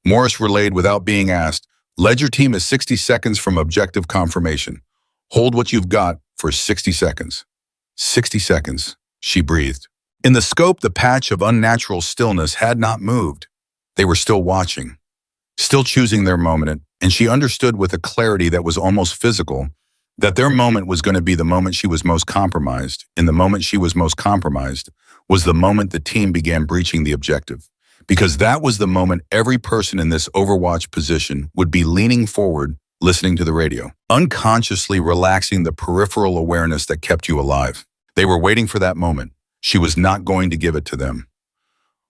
Morris relayed without being asked. Ledger team is 60 seconds from objective confirmation. Hold what you've got for 60 seconds. 60 seconds, she breathed. In the scope, the patch of unnatural stillness had not moved. They were still watching, still choosing their moment, and she understood with a clarity that was almost physical that their moment was going to be the moment she was most compromised, and the moment she was most compromised was the moment the team began breaching the objective, because that was the moment every person in this overwatch position would be leaning forward, listening to the radio, unconsciously relaxing the peripheral awareness that kept you alive. They were waiting for that moment. She was not going to give it to them.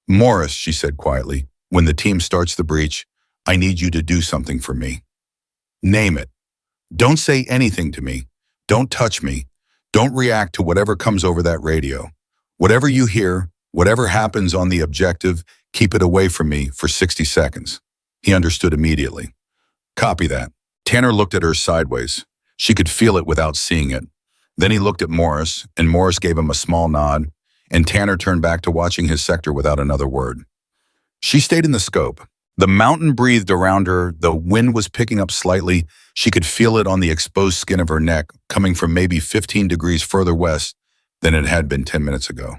Morris, she said quietly, when the team starts the breach, I need you to do something for me. Name it. Don't say anything to me. Don't touch me. Don't react to whatever comes over that radio. Whatever you hear, whatever happens on the objective, keep it away from me for 60 seconds. He understood immediately. Copy that. Tanner looked at her sideways. She could feel it without seeing it. Then he looked at Morris, and Morris gave him a small nod, and Tanner turned back to watching his sector without another word. She stayed in the scope. The mountain breathed around her. The wind was picking up slightly. She could feel it on the exposed skin of her neck, coming from maybe 15 degrees further west than it had been 10 minutes ago.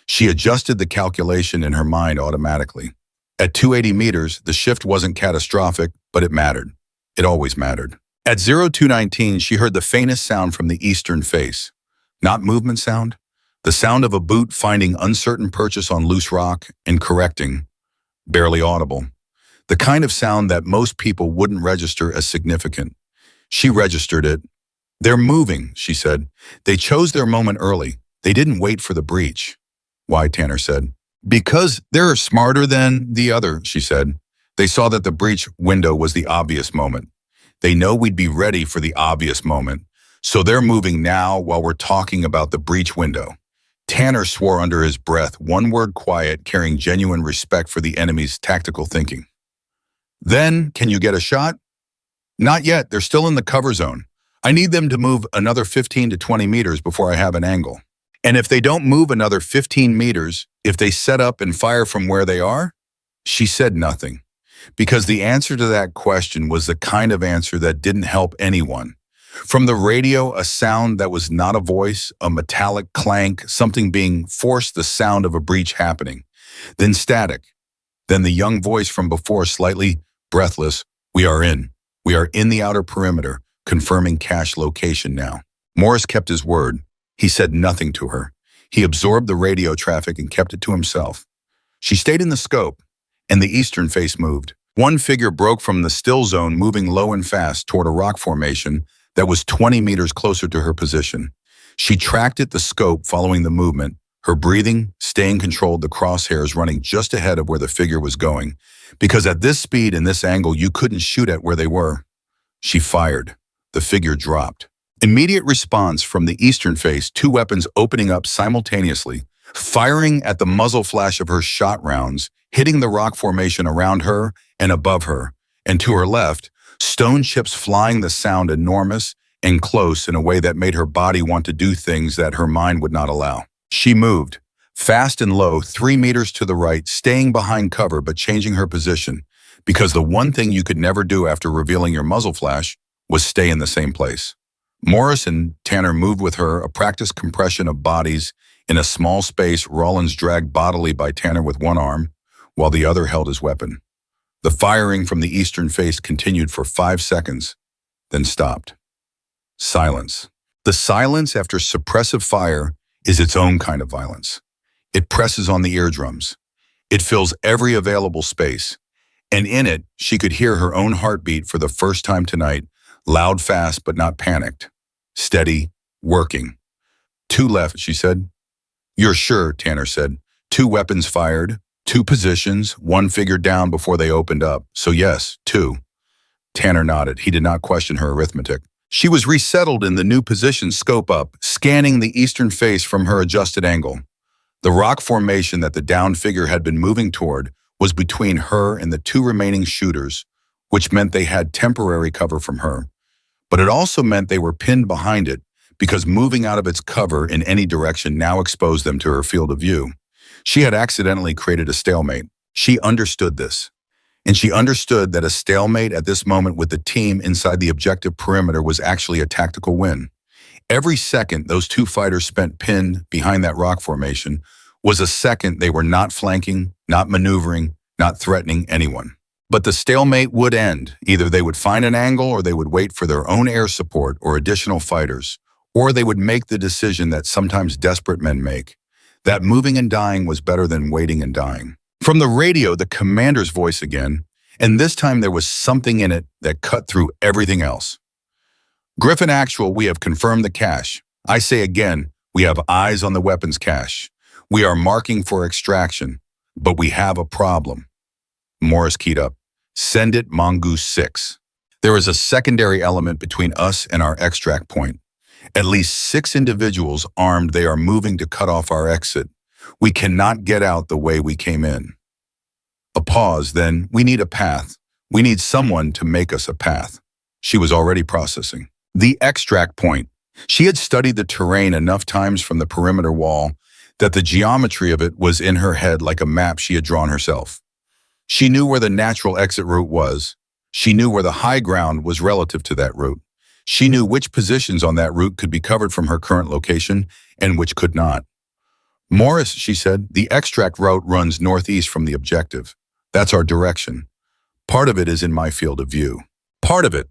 She adjusted the calculation in her mind automatically. At 280 meters, the shift wasn't catastrophic, but it mattered. It always mattered. At 0219, she heard the faintest sound from the eastern face. Not movement sound, the sound of a boot finding uncertain purchase on loose rock and correcting. Barely audible. The kind of sound that most people wouldn't register as significant. She registered it. They're moving, she said. They chose their moment early. They didn't wait for the breach. Why, Tanner said. Because they're smarter than the other, she said. They saw that the breach window was the obvious moment. They know we'd be ready for the obvious moment. So they're moving now while we're talking about the breach window. Tanner swore under his breath, one word quiet, carrying genuine respect for the enemy's tactical thinking. Then, can you get a shot? Not yet, they're still in the cover zone. I need them to move another 15 to 20 meters before I have an angle. And if they don't move another 15 meters, if they set up and fire from where they are? She said nothing, because the answer to that question was the kind of answer that didn't help anyone. From the radio, a sound that was not a voice, a metallic clank, something being forced, the sound of a breach happening. Then static. Then the young voice from before, slightly breathless, we are in. We are in the outer perimeter, confirming cache location now. Morris kept his word. He said nothing to her. He absorbed the radio traffic and kept it to himself. She stayed in the scope, and the eastern face moved. One figure broke from the still zone, moving low and fast toward a rock formation that was 20 meters closer to her position. She tracked at the scope, following the movement, her breathing staying controlled, the crosshairs running just ahead of where the figure was going, because at this speed and this angle, you couldn't shoot at where they were. She fired. The figure dropped. Immediate response from the eastern face, two weapons opening up simultaneously, firing at the muzzle flash of her shot rounds, hitting the rock formation around her and above her, and to her left, stone chips flying, the sound enormous and close in a way that made her body want to do things that her mind would not allow. She moved, fast and low, 3 meters to the right, staying behind cover but changing her position, because the one thing you could never do after revealing your muzzle flash was stay in the same place. Morris and Tanner moved with her, a practiced compression of bodies in a small space, Rollins dragged bodily by Tanner with one arm, while the other held his weapon. The firing from the eastern face continued for 5 seconds, then stopped. Silence. The silence after suppressive fire is its own kind of violence. It presses on the eardrums. It fills every available space. And in it, she could hear her own heartbeat for the first time tonight, loud, fast, but not panicked. Steady, working. 2 left, she said. You're sure, Tanner said. 2 weapons fired, 2 positions, 1 figure down before they opened up. So yes, 2. Tanner nodded. He did not question her arithmetic. She was resettled in the new position, scope up, scanning the eastern face from her adjusted angle. The rock formation that the downed figure had been moving toward was between her and the 2 remaining shooters, which meant they had temporary cover from her. But it also meant they were pinned behind it, because moving out of its cover in any direction now exposed them to her field of view. She had accidentally created a stalemate. She understood this. And she understood that a stalemate at this moment with the team inside the objective perimeter was actually a tactical win. Every second those 2 fighters spent pinned behind that rock formation was a second they were not flanking, not maneuvering, not threatening anyone. But the stalemate would end. Either they would find an angle, or they would wait for their own air support or additional fighters, or they would make the decision that sometimes desperate men make, that moving and dying was better than waiting and dying. From the radio, the commander's voice again, and this time there was something in it that cut through everything else. Griffin Actual, we have confirmed the cache. I say again, we have eyes on the weapons cache. We are marking for extraction, but we have a problem. Morris keyed up. Send it Mongoose 6. There is a secondary element between us and our extract point. At least 6 individuals armed. They are moving to cut off our exit. We cannot get out the way we came in. A pause, then we need a path. We need someone to make us a path. She was already processing. The extract point. She had studied the terrain enough times from the perimeter wall that the geometry of it was in her head like a map she had drawn herself. She knew where the natural exit route was. She knew where the high ground was relative to that route. She knew which positions on that route could be covered from her current location and which could not. Morris, she said, the extract route runs northeast from the objective. That's our direction. Part of it is in my field of view. Part of it.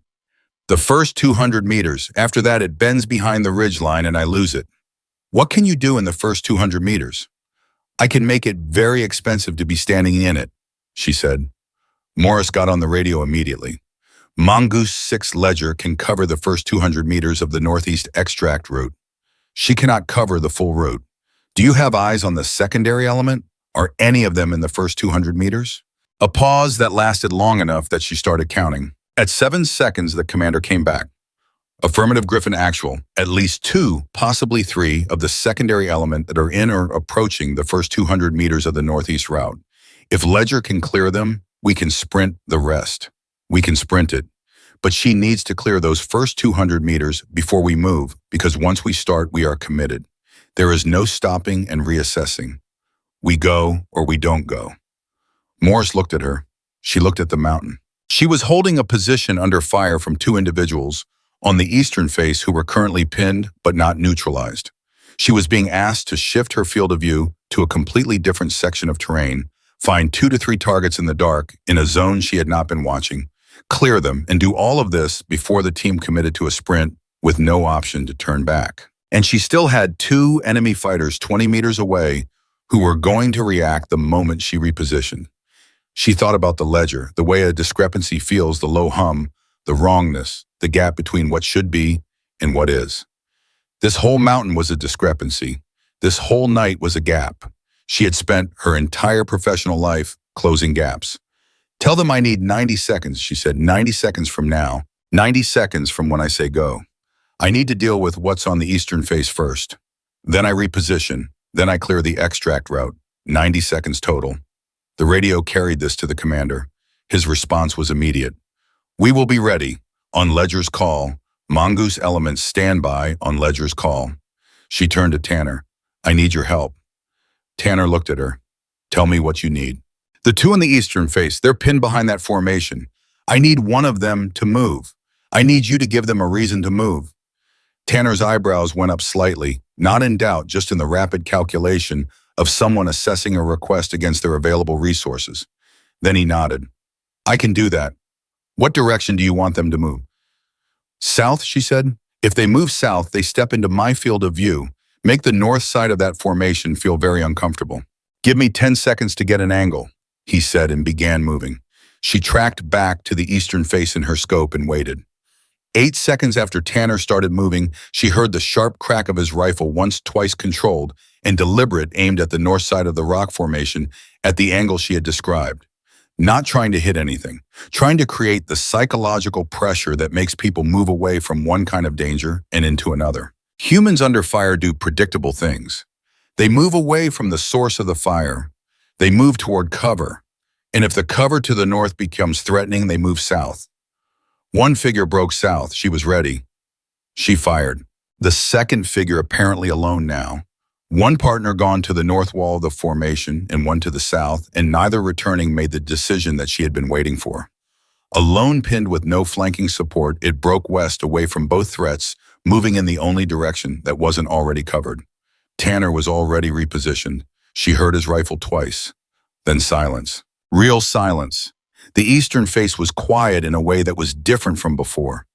The first 200 meters. After that, it bends behind the ridgeline and I lose it. What can you do in the first 200 meters? I can make it very expensive to be standing in it, she said. Morris got on the radio immediately. Mongoose 6 Ledger can cover the first 200 meters of the northeast extract route. She cannot cover the full route. Do you have eyes on the secondary element? Are any of them in the first 200 meters? A pause that lasted long enough that she started counting. At 7 seconds, the commander came back. Affirmative Griffin actual. At least two, possibly three, of the secondary element that are in or approaching the first 200 meters of the northeast route. If Ledger can clear them, we can sprint the rest. We can sprint it. But she needs to clear those first 200 meters before we move, because once we start, we are committed. There is no stopping and reassessing. We go or we don't go. Morris looked at her. She looked at the mountain. She was holding a position under fire from two individuals on the eastern face who were currently pinned but not neutralized. She was being asked to shift her field of view to a completely different section of terrain, find 2 to 3 targets in the dark in a zone she had not been watching, clear them, and do all of this before the team committed to a sprint with no option to turn back. And she still had 2 enemy fighters 20 meters away who were going to react the moment she repositioned. She thought about the ledger, the way a discrepancy feels, the low hum, the wrongness, the gap between what should be and what is. This whole mountain was a discrepancy. This whole night was a gap. She had spent her entire professional life closing gaps. Tell them I need 90 seconds, she said, 90 seconds from now, 90 seconds from when I say go. I need to deal with what's on the eastern face first. Then I reposition. Then I clear the extract route. 90 seconds total. The radio carried this to the commander. His response was immediate. We will be ready. On Ledger's call. Mongoose elements stand by on Ledger's call. She turned to Tanner. I need your help. Tanner looked at her. Tell me what you need. The 2 in the eastern face, they're pinned behind that formation. I need one of them to move. I need you to give them a reason to move. Tanner's eyebrows went up slightly, not in doubt, just in the rapid calculation of someone assessing a request against their available resources. Then he nodded. I can do that. What direction do you want them to move? South, she said. If they move south, they step into my field of view. Make the north side of that formation feel very uncomfortable. Give me 10 seconds to get an angle, he said, and began moving. She tracked back to the eastern face in her scope and waited. 8 seconds after Tanner started moving, she heard the sharp crack of his rifle, once twice controlled and deliberate, aimed at the north side of the rock formation at the angle she had described. Not trying to hit anything, trying to create the psychological pressure that makes people move away from one kind of danger and into another. Humans under fire do predictable things. They move away from the source of the fire. They move toward cover. And if the cover to the north becomes threatening, they move south. One figure broke south. She was ready. She fired. The second figure apparently alone now. One partner gone to the north wall of the formation and one to the south, and neither returning, made the decision that she had been waiting for. Alone, pinned with no flanking support, it broke west away from both threats, moving in the only direction that wasn't already covered. Tanner was already repositioned. She heard his rifle twice. Then silence. Real silence. The eastern face was quiet in a way that was different from before.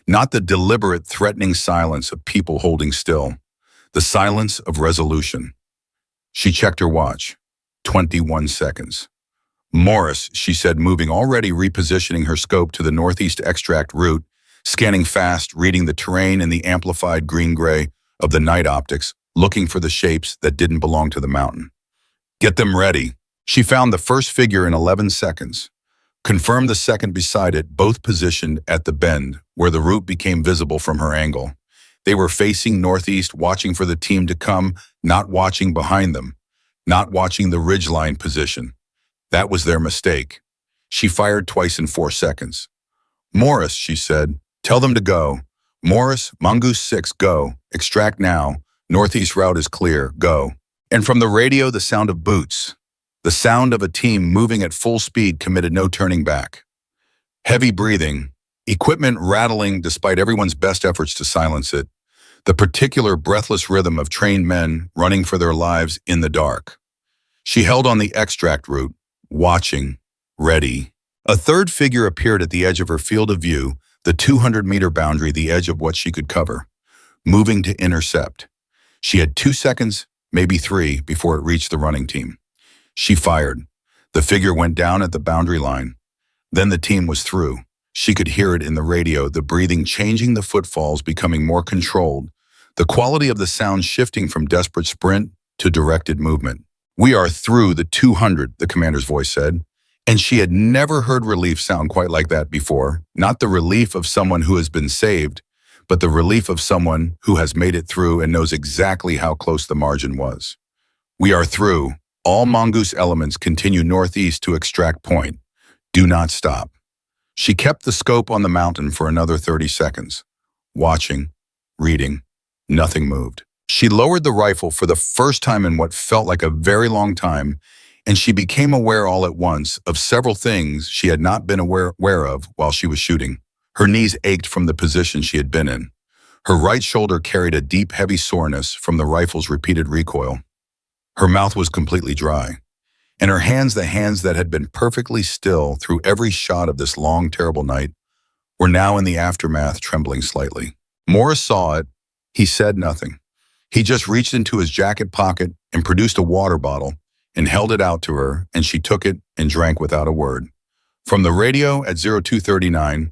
Not the deliberate, threatening silence of people holding still. The silence of resolution. She checked her watch. 21 seconds. Morris, she said, moving, already repositioning her scope to the northeast extract route, scanning fast, reading the terrain in the amplified green-gray of the night optics, looking for the shapes that didn't belong to the mountain. Get them ready. She found the first figure in 11 seconds. Confirmed the second beside it, both positioned at the bend, where the route became visible from her angle. They were facing northeast, watching for the team to come, not watching behind them, not watching the ridgeline position. That was their mistake. She fired twice in 4 seconds. Morris, she said, tell them to go. Morris, Mongoose 6, go. Extract now. Northeast route is clear. Go. And from the radio, the sound of boots. The sound of a team moving at full speed, committed, no turning back. Heavy breathing. Equipment rattling despite everyone's best efforts to silence it. The particular breathless rhythm of trained men running for their lives in the dark. She held on the extract route, watching, ready. A third figure appeared at the edge of her field of view, the 200-meter boundary, the edge of what she could cover, moving to intercept. She had 2 seconds, maybe 3, before it reached the running team. She fired. The figure went down at the boundary line. Then the team was through. She could hear it in the radio, the breathing changing, the footfalls becoming more controlled, the quality of the sound shifting from desperate sprint to directed movement. We are through the 200, the commander's voice said. And she had never heard relief sound quite like that before. Not the relief of someone who has been saved, but the relief of someone who has made it through and knows exactly how close the margin was. We are through. All mongoose elements continue northeast to extract point. Do not stop. She kept the scope on the mountain for another 30 seconds. Watching, reading, nothing moved. She lowered the rifle for the first time in what felt like a very long time, and she became aware all at once of several things she had not been aware of while she was shooting. Her knees ached from the position she had been in. Her right shoulder carried a deep, heavy soreness from the rifle's repeated recoil. Her mouth was completely dry, and her hands, the hands that had been perfectly still through every shot of this long, terrible night, were now in the aftermath trembling slightly. Morris saw it. He said nothing. He just reached into his jacket pocket and produced a water bottle and held it out to her, and she took it and drank without a word. From the radio at 0239,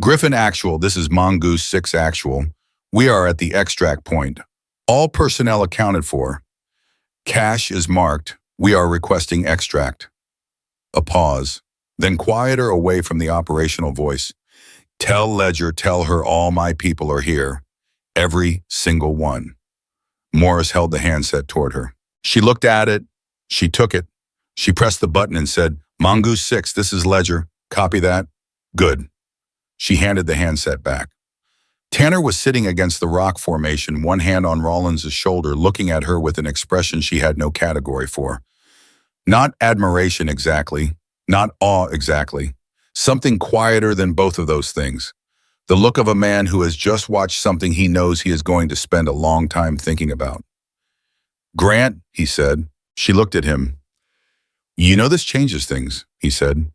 Griffin Actual, this is Mongoose 6 Actual. We are at the extract point. All personnel accounted for. Cache is marked. We are requesting extract. A pause, then quieter away from the operational voice. Tell Ledger, tell her all my people are here. Every single one. Morris held the handset toward her. She looked at it. She took it. She pressed the button and said, Mongoose 6, this is Ledger. Copy that? Good. She handed the handset back. Tanner was sitting against the rock formation, one hand on Rollins' shoulder, looking at her with an expression she had no category for. Not admiration exactly, not awe exactly. Something quieter than both of those things. The look of a man who has just watched something he knows he is going to spend a long time thinking about. Grant, he said. She looked at him. You know this changes things, he said.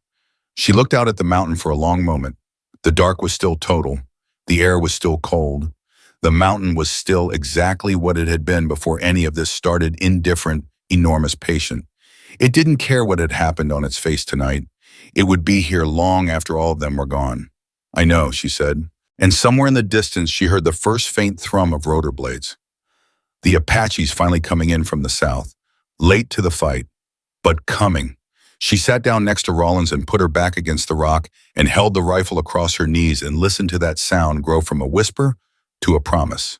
She looked out at the mountain for a long moment. The dark was still total. The air was still cold. The mountain was still exactly what it had been before any of this started, indifferent, enormous, patient. It didn't care what had happened on its face tonight. It would be here long after all of them were gone. I know, she said. And somewhere in the distance, she heard the first faint thrum of rotor blades. The Apaches finally coming in from the south, late to the fight, but coming. She sat down next to Rollins and put her back against the rock and held the rifle across her knees and listened to that sound grow from a whisper to a promise.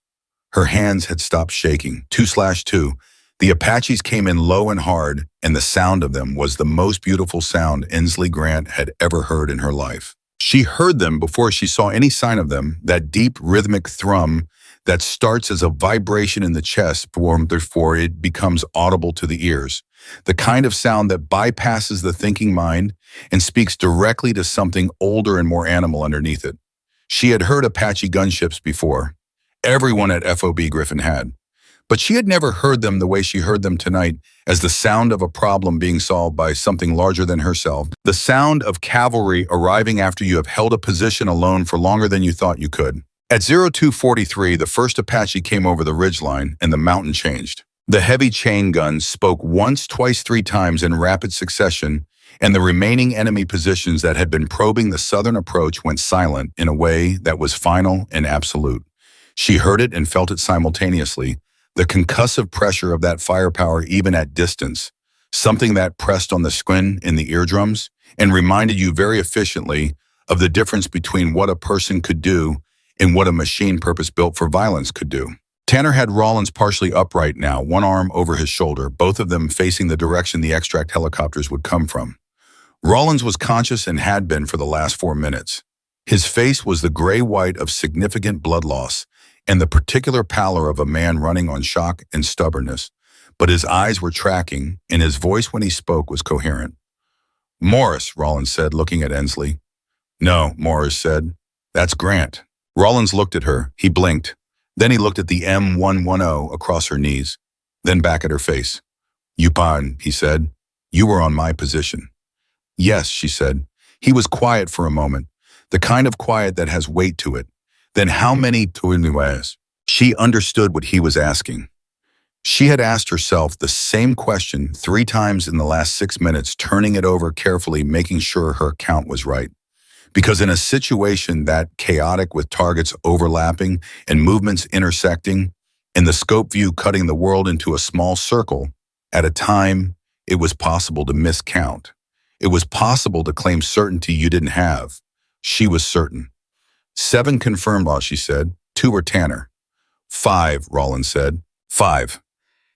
Her hands had stopped shaking. 2/2. The Apaches came in low and hard, and the sound of them was the most beautiful sound Inslee Grant had ever heard in her life. She heard them before she saw any sign of them, that deep rhythmic thrum that starts as a vibration in the chest before it becomes audible to the ears. The kind of sound that bypasses the thinking mind and speaks directly to something older and more animal underneath it. She had heard Apache gunships before. Everyone at FOB Griffin had. But she had never heard them the way she heard them tonight, as the sound of a problem being solved by something larger than herself. The sound of cavalry arriving after you have held a position alone for longer than you thought you could. At 0243, the first Apache came over the ridgeline and the mountain changed. The heavy chain guns spoke once, twice, 3 times in rapid succession, and the remaining enemy positions that had been probing the southern approach went silent in a way that was final and absolute. She heard it and felt it simultaneously, the concussive pressure of that firepower even at distance, something that pressed on the skin in the eardrums and reminded you very efficiently of the difference between what a person could do and what a machine purpose-built for violence could do. Tanner had Rollins partially upright now, one arm over his shoulder, both of them facing the direction the extract helicopters would come from. Rollins was conscious and had been for the last 4 minutes. His face was the gray-white of significant blood loss and the particular pallor of a man running on shock and stubbornness, but his eyes were tracking, and his voice when he spoke was coherent. Morris, Rollins said, looking at Inslee. No, Morris said. That's Grant. Rollins looked at her. He blinked. Then he looked at the M110 across her knees, then back at her face. Yupan, he said. You were on my position. Yes, she said. He was quiet for a moment, the kind of quiet that has weight to it. Then how many tuinues? She understood what he was asking. She had asked herself the same question 3 times in the last 6 minutes, turning it over carefully, making sure her count was right. Because in a situation that chaotic with targets overlapping and movements intersecting, and the scope view cutting the world into a small circle, at a time, it was possible to miscount. It was possible to claim certainty you didn't have. She was certain. 7 confirmed, she said. 2 were Tanner. 5, Rollins said. 5.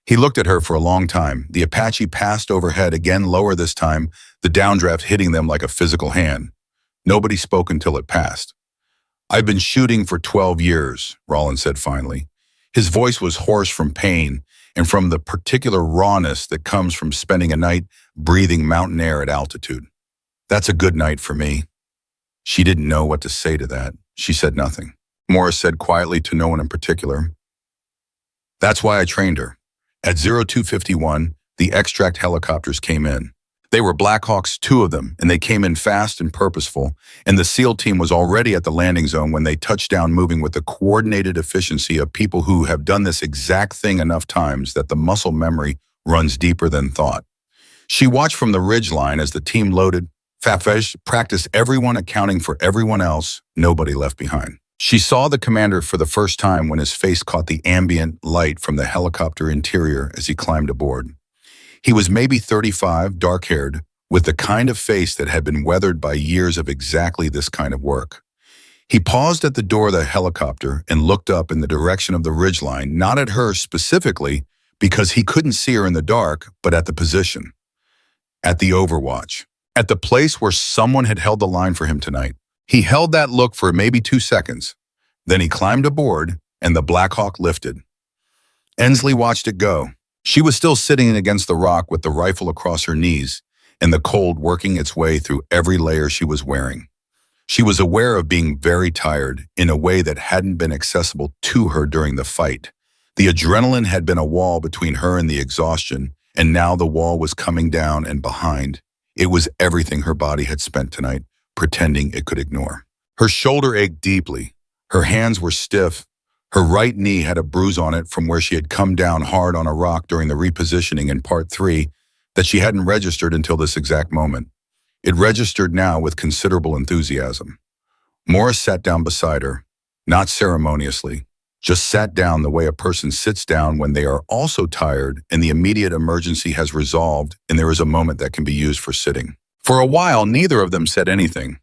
He looked at her for a long time. The Apache passed overhead, again lower this time, the downdraft hitting them like a physical hand. Nobody spoke until it passed. I've been shooting for 12 years, Rollins said finally. His voice was hoarse from pain and from the particular rawness that comes from spending a night breathing mountain air at altitude. That's a good night for me. She didn't know what to say to that. She said nothing. Morris said quietly to no one in particular, "That's why I trained her." At 0251, the extract helicopters came in. They were Blackhawks, 2 of them, and they came in fast and purposeful, and the SEAL team was already at the landing zone when they touched down, moving with the coordinated efficiency of people who have done this exact thing enough times that the muscle memory runs deeper than thought. She watched from the ridgeline as the team loaded, practiced everyone accounting for everyone else, nobody left behind. She saw the commander for the first time when his face caught the ambient light from the helicopter interior as he climbed aboard. He was maybe 35, dark-haired, with the kind of face that had been weathered by years of exactly this kind of work. He paused at the door of the helicopter and looked up in the direction of the ridgeline, not at her specifically, because he couldn't see her in the dark, but at the position. At the overwatch. At the place where someone had held the line for him tonight. He held that look for maybe 2 seconds. Then he climbed aboard, and the Black Hawk lifted. Ensley watched it go. She was still sitting against the rock with the rifle across her knees, and the cold working its way through every layer she was wearing. She was aware of being very tired in a way that hadn't been accessible to her during the fight. The adrenaline had been a wall between her and the exhaustion, and now the wall was coming down and behind. It was everything her body had spent tonight pretending it could ignore. Her shoulder ached deeply. Her hands were stiff. Her right knee had a bruise on it from where she had come down hard on a rock during the repositioning in Part 3 that she hadn't registered until this exact moment. It registered now with considerable enthusiasm. Morris sat down beside her, not ceremoniously, just sat down the way a person sits down when they are also tired and the immediate emergency has resolved and there is a moment that can be used for sitting. For a while, neither of them said anything.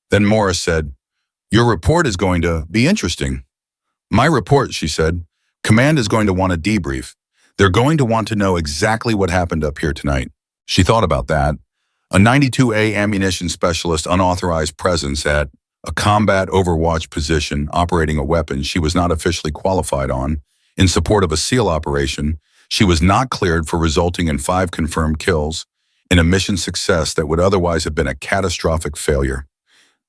Then Morris said, "Your report is going to be interesting." "My report," she said. "Command is going to want a debrief. They're going to want to know exactly what happened up here tonight." She thought about that. A 92A ammunition specialist unauthorized presence at a combat overwatch position operating a weapon she was not officially qualified on, in support of a SEAL operation, she was not cleared for resulting in 5 confirmed kills, in a mission success that would otherwise have been a catastrophic failure.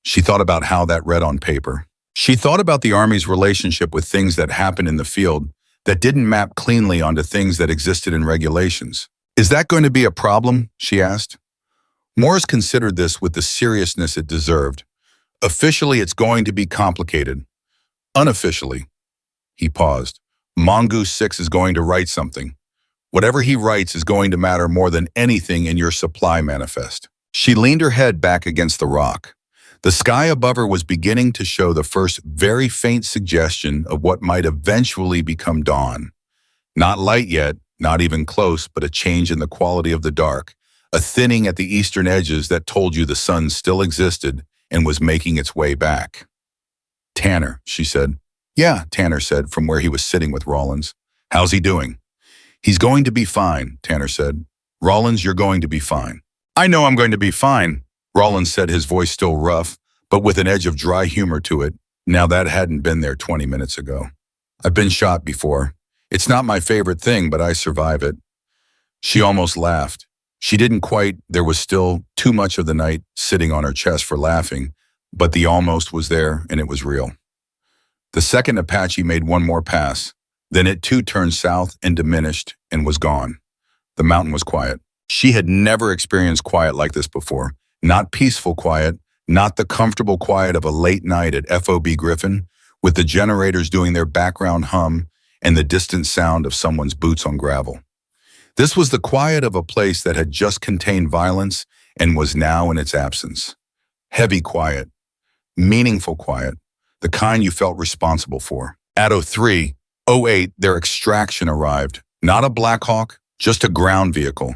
She thought about how that read on paper. She thought about the Army's relationship with things that happened in the field that didn't map cleanly onto things that existed in regulations. "Is that going to be a problem?" she asked. Morris considered this with the seriousness it deserved. "Officially, it's going to be complicated. Unofficially," he paused, "Mongoose 6 is going to write something. Whatever he writes is going to matter more than anything in your supply manifest." She leaned her head back against the rock. The sky above her was beginning to show the first very faint suggestion of what might eventually become dawn. Not light yet, not even close, but a change in the quality of the dark, a thinning at the eastern edges that told you the sun still existed and was making its way back. "Tanner," she said. "Yeah," Tanner said from where he was sitting with Rollins. "How's he doing?" "He's going to be fine," Tanner said. "Rollins, you're going to be fine." "I know I'm going to be fine," Rollins said, his voice still rough, but with an edge of dry humor to it. Now that hadn't been there 20 minutes ago. "I've been shot before. It's not my favorite thing, but I survive it." She almost laughed. She didn't quite, there was still too much of the night sitting on her chest for laughing, but the almost was there and it was real. The second Apache made one more pass. Then it too turned south and diminished and was gone. The mountain was quiet. She had never experienced quiet like this before. Not peaceful quiet, not the comfortable quiet of a late night at FOB Griffin, with the generators doing their background hum and the distant sound of someone's boots on gravel. This was the quiet of a place that had just contained violence and was now in its absence. Heavy quiet, meaningful quiet, the kind you felt responsible for. At 03:08, their extraction arrived. Not a Black Hawk, just a ground vehicle,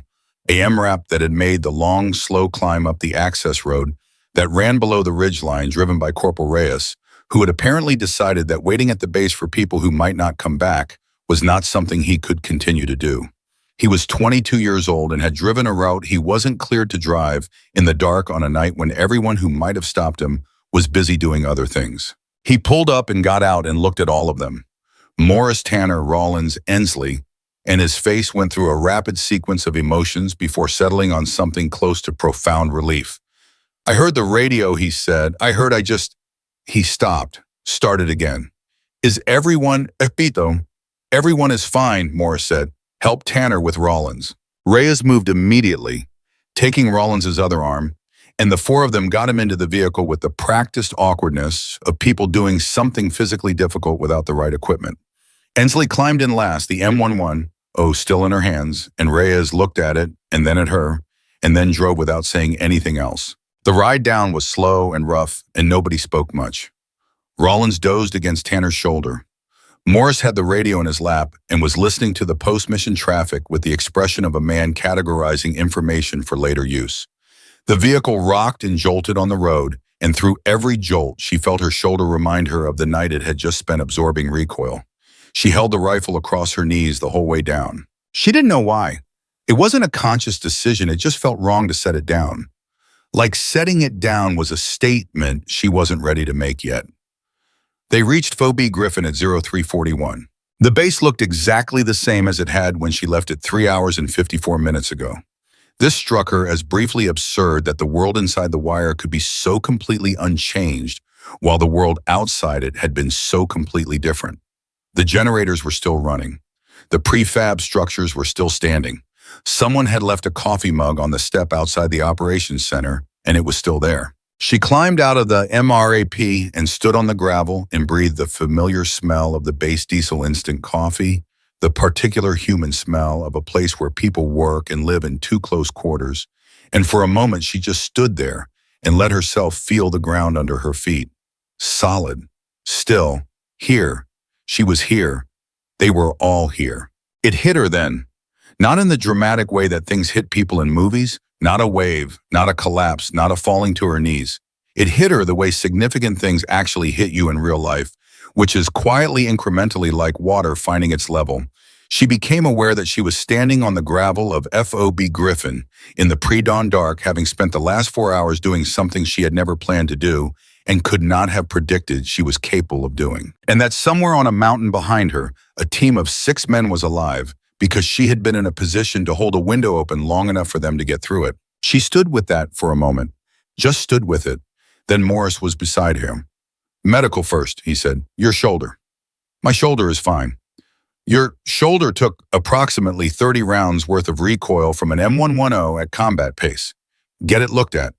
a MRAP that had made the long, slow climb up the access road that ran below the ridgeline, driven by Corporal Reyes, who had apparently decided that waiting at the base for people who might not come back was not something he could continue to do. He was 22 years old and had driven a route he wasn't cleared to drive in the dark on a night when everyone who might have stopped him was busy doing other things. He pulled up and got out and looked at all of them. Morris, Tanner, Rollins, Ensley, and his face went through a rapid sequence of emotions before settling on something close to profound relief. "I heard the radio," he said. He stopped, started again. "Is everyone, Epito?" "Everyone is fine," Morris said. "Help Tanner with Rollins." Reyes moved immediately, taking Rollins' other arm, and the four of them got him into the vehicle with the practiced awkwardness of people doing something physically difficult without the right equipment. Ensley climbed in last, the M11, still in her hands, and Reyes looked at it and then at her, and then drove without saying anything else. The ride down was slow and rough, and nobody spoke much. Rollins dozed against Tanner's shoulder. Morris had the radio in his lap and was listening to the post-mission traffic with the expression of a man categorizing information for later use. The vehicle rocked and jolted on the road, and through every jolt, she felt her shoulder remind her of the night it had just spent absorbing recoil. She held the rifle across her knees the whole way down. She didn't know why. It wasn't a conscious decision, it just felt wrong to set it down. Like setting it down was a statement she wasn't ready to make yet. They reached Phoebe Griffin at 0341. The base looked exactly the same as it had when she left it 3 hours and 54 minutes ago. This struck her as briefly absurd that the world inside the wire could be so completely unchanged, while the world outside it had been so completely different. The generators were still running. The prefab structures were still standing. Someone had left a coffee mug on the step outside the operations center, and it was still there. She climbed out of the MRAP and stood on the gravel and breathed the familiar smell of the base diesel instant coffee, the particular human smell of a place where people work and live in too close quarters. And for a moment, she just stood there and let herself feel the ground under her feet. Solid. Still. Here. She was here. They were all here. It hit her then. Not in the dramatic way that things hit people in movies, not a wave, not a collapse, not a falling to her knees. It hit her the way significant things actually hit you in real life, which is quietly incrementally like water finding its level. She became aware that she was standing on the gravel of Phoebe Griffin in the pre-dawn dark, having spent the last 4 hours doing something she had never planned to do and could not have predicted she was capable of doing. And that somewhere on a mountain behind her, a team of 6 men was alive, because she had been in a position to hold a window open long enough for them to get through it. She stood with that for a moment, just stood with it. Then Morris was beside him. "Medical first," he said. "Your shoulder." "My shoulder is fine." "Your shoulder took approximately 30 rounds worth of recoil from an M110 at combat pace. Get it looked at."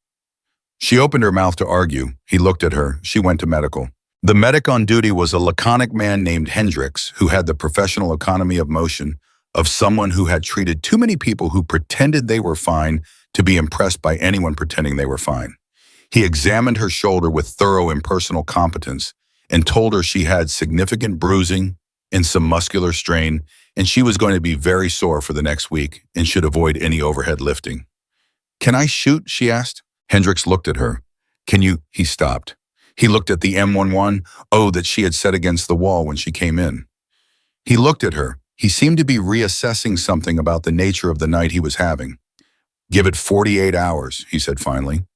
She opened her mouth to argue. He looked at her. She went to medical. The medic on duty was a laconic man named Hendricks, who had the professional economy of motion of someone who had treated too many people who pretended they were fine to be impressed by anyone pretending they were fine. He examined her shoulder with thorough impersonal competence and told her she had significant bruising and some muscular strain, and she was going to be very sore for the next week and should avoid any overhead lifting. "Can I shoot?" she asked. Hendricks looked at her. "Can you?" He stopped. He looked at the M11, that she had set against the wall when she came in. He looked at her. He seemed to be reassessing something about the nature of the night he was having. "Give it 48 hours, he said finally.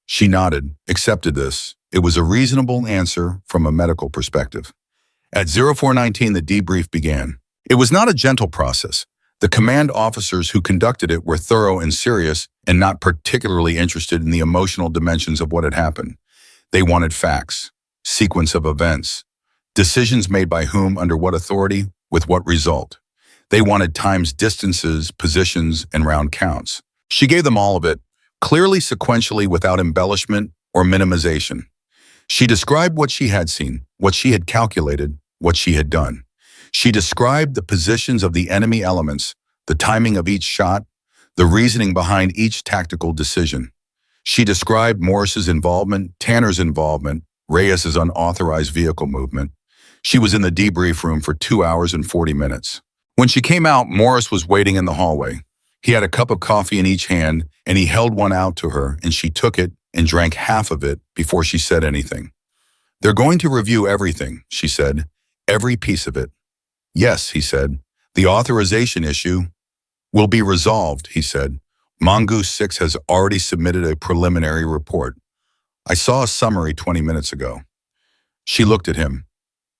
She nodded, accepted this. It was a reasonable answer from a medical perspective. At 0419, the debrief began. It was not a gentle process. The command officers who conducted it were thorough and serious and not particularly interested in the emotional dimensions of what had happened. They wanted facts, sequence of events, decisions made by whom, under what authority, with what result. They wanted times, distances, positions, and round counts. She gave them all of it, clearly sequentially without embellishment or minimization. She described what she had seen, what she had calculated, what she had done. She described the positions of the enemy elements, the timing of each shot, the reasoning behind each tactical decision. She described Morris's involvement, Tanner's involvement, Reyes's unauthorized vehicle movement. She was in the debrief room for 2 hours and 40 minutes. When she came out, Morris was waiting in the hallway. He had a cup of coffee in each hand, and he held one out to her, and she took it and drank half of it before she said anything. They're going to review everything, she said. Every piece of it. Yes, he said. The authorization issue will be resolved, he said. Mongoose 6 has already submitted a preliminary report. I saw a summary 20 minutes ago. She looked at him.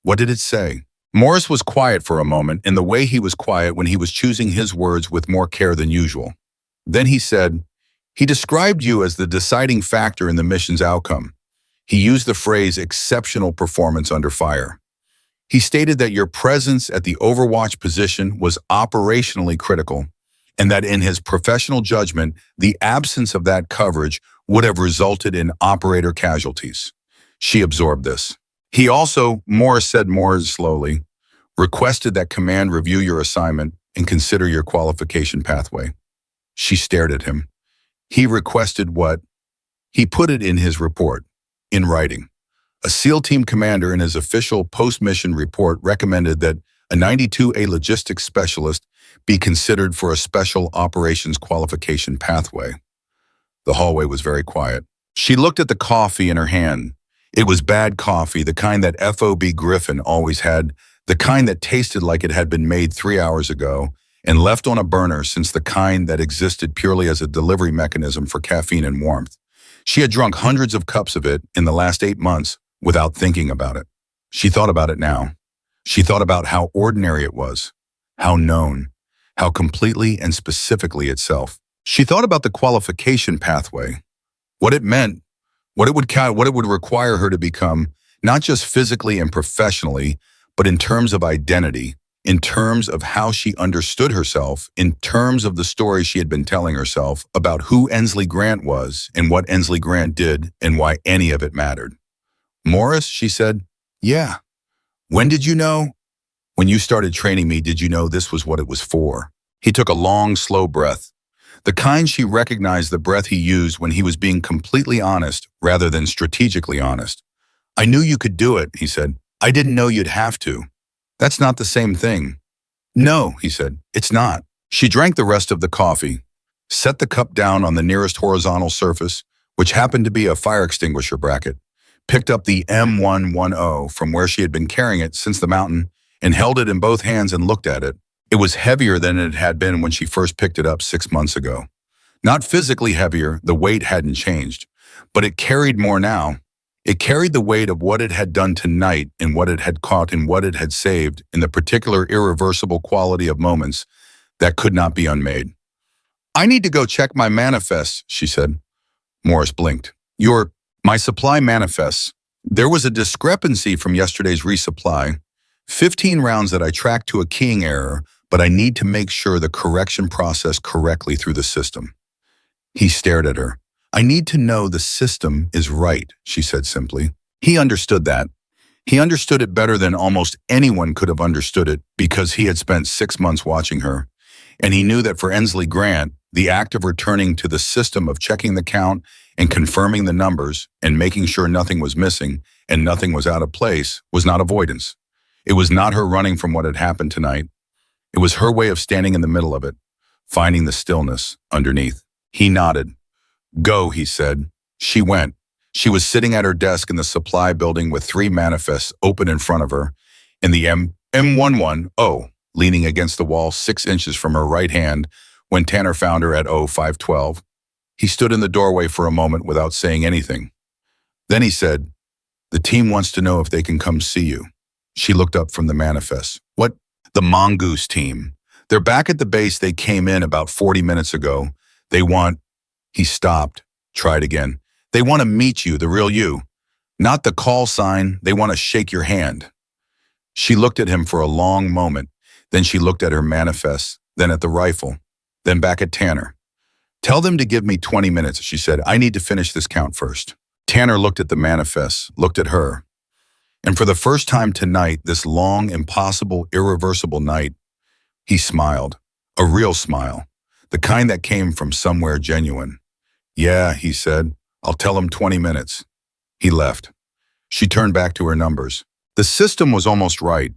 What did it say? Morris was quiet for a moment in the way he was quiet when he was choosing his words with more care than usual. Then he said, he described you as the deciding factor in the mission's outcome. He used the phrase exceptional performance under fire. He stated that your presence at the overwatch position was operationally critical, and that in his professional judgment, the absence of that coverage would have resulted in operator casualties. She absorbed this. He also, Morris said more slowly, requested that command review your assignment and consider your qualification pathway. She stared at him. He requested what? He put it in his report, in writing. A SEAL team commander in his official post-mission report recommended that a 92A logistics specialist be considered for a special operations qualification pathway. The hallway was very quiet. She looked at the coffee in her hand. It was bad coffee, the kind that FOB Griffin always had, the kind that tasted like it had been made 3 hours ago and left on a burner, since the kind that existed purely as a delivery mechanism for caffeine and warmth. She had drunk hundreds of cups of it in the last 8 months without thinking about it. She thought about it now. She thought about how ordinary it was, how known, how completely and specifically itself. She thought about the qualification pathway, what it meant, what it would require her to become, not just physically and professionally, but in terms of identity, in terms of how she understood herself, in terms of the story she had been telling herself about who Ensley Grant was and what Ensley Grant did and why any of it mattered. Morris, she said, yeah. When did you know? When you started training me, did you know this was what it was for? He took a long, slow breath. The kind she recognized, the breath he used when he was being completely honest rather than strategically honest. I knew you could do it, he said. I didn't know you'd have to. That's not the same thing. No, he said, it's not. She drank the rest of the coffee, set the cup down on the nearest horizontal surface, which happened to be a fire extinguisher bracket, picked up the M110 from where she had been carrying it since the mountain, and held it in both hands and looked at it. It was heavier than it had been when she first picked it up 6 months ago. Not physically heavier, the weight hadn't changed, but it carried more now. It carried the weight of what it had done tonight and what it had caught and what it had saved in the particular irreversible quality of moments that could not be unmade. I need to go check my manifests, she said. Morris blinked. My supply manifests. There was a discrepancy from yesterday's resupply. 15 rounds that I tracked to a keying error, but I need to make sure the correction processed correctly through the system. He stared at her. I need to know the system is right, she said simply. He understood that. He understood it better than almost anyone could have understood it because he had spent 6 months watching her. And he knew that for Ensley Grant, the act of returning to the system of checking the count and confirming the numbers and making sure nothing was missing and nothing was out of place was not avoidance. It was not her running from what had happened tonight. It was her way of standing in the middle of it, finding the stillness underneath. He nodded. Go, he said. She went. She was sitting at her desk in the supply building with 3 manifests open in front of her, and the M110 leaning against the wall 6 inches from her right hand when Tanner found her at 0512. He stood in the doorway for a moment without saying anything. Then he said, the team wants to know if they can come see you. She looked up from the manifest. What? The Mongoose team. They're back at the base they came in about 40 minutes ago. They want... He stopped, tried again. They want to meet you, the real you. Not the call sign, they want to shake your hand. She looked at him for a long moment. Then she looked at her manifest, then at the rifle, then back at Tanner. Tell them to give me 20 minutes, she said. I need to finish this count first. Tanner looked at the manifest, looked at her. And for the first time tonight, this long, impossible, irreversible night, he smiled. A real smile. The kind that came from somewhere genuine. Yeah, he said. I'll tell him 20 minutes. He left. She turned back to her numbers. The system was almost right.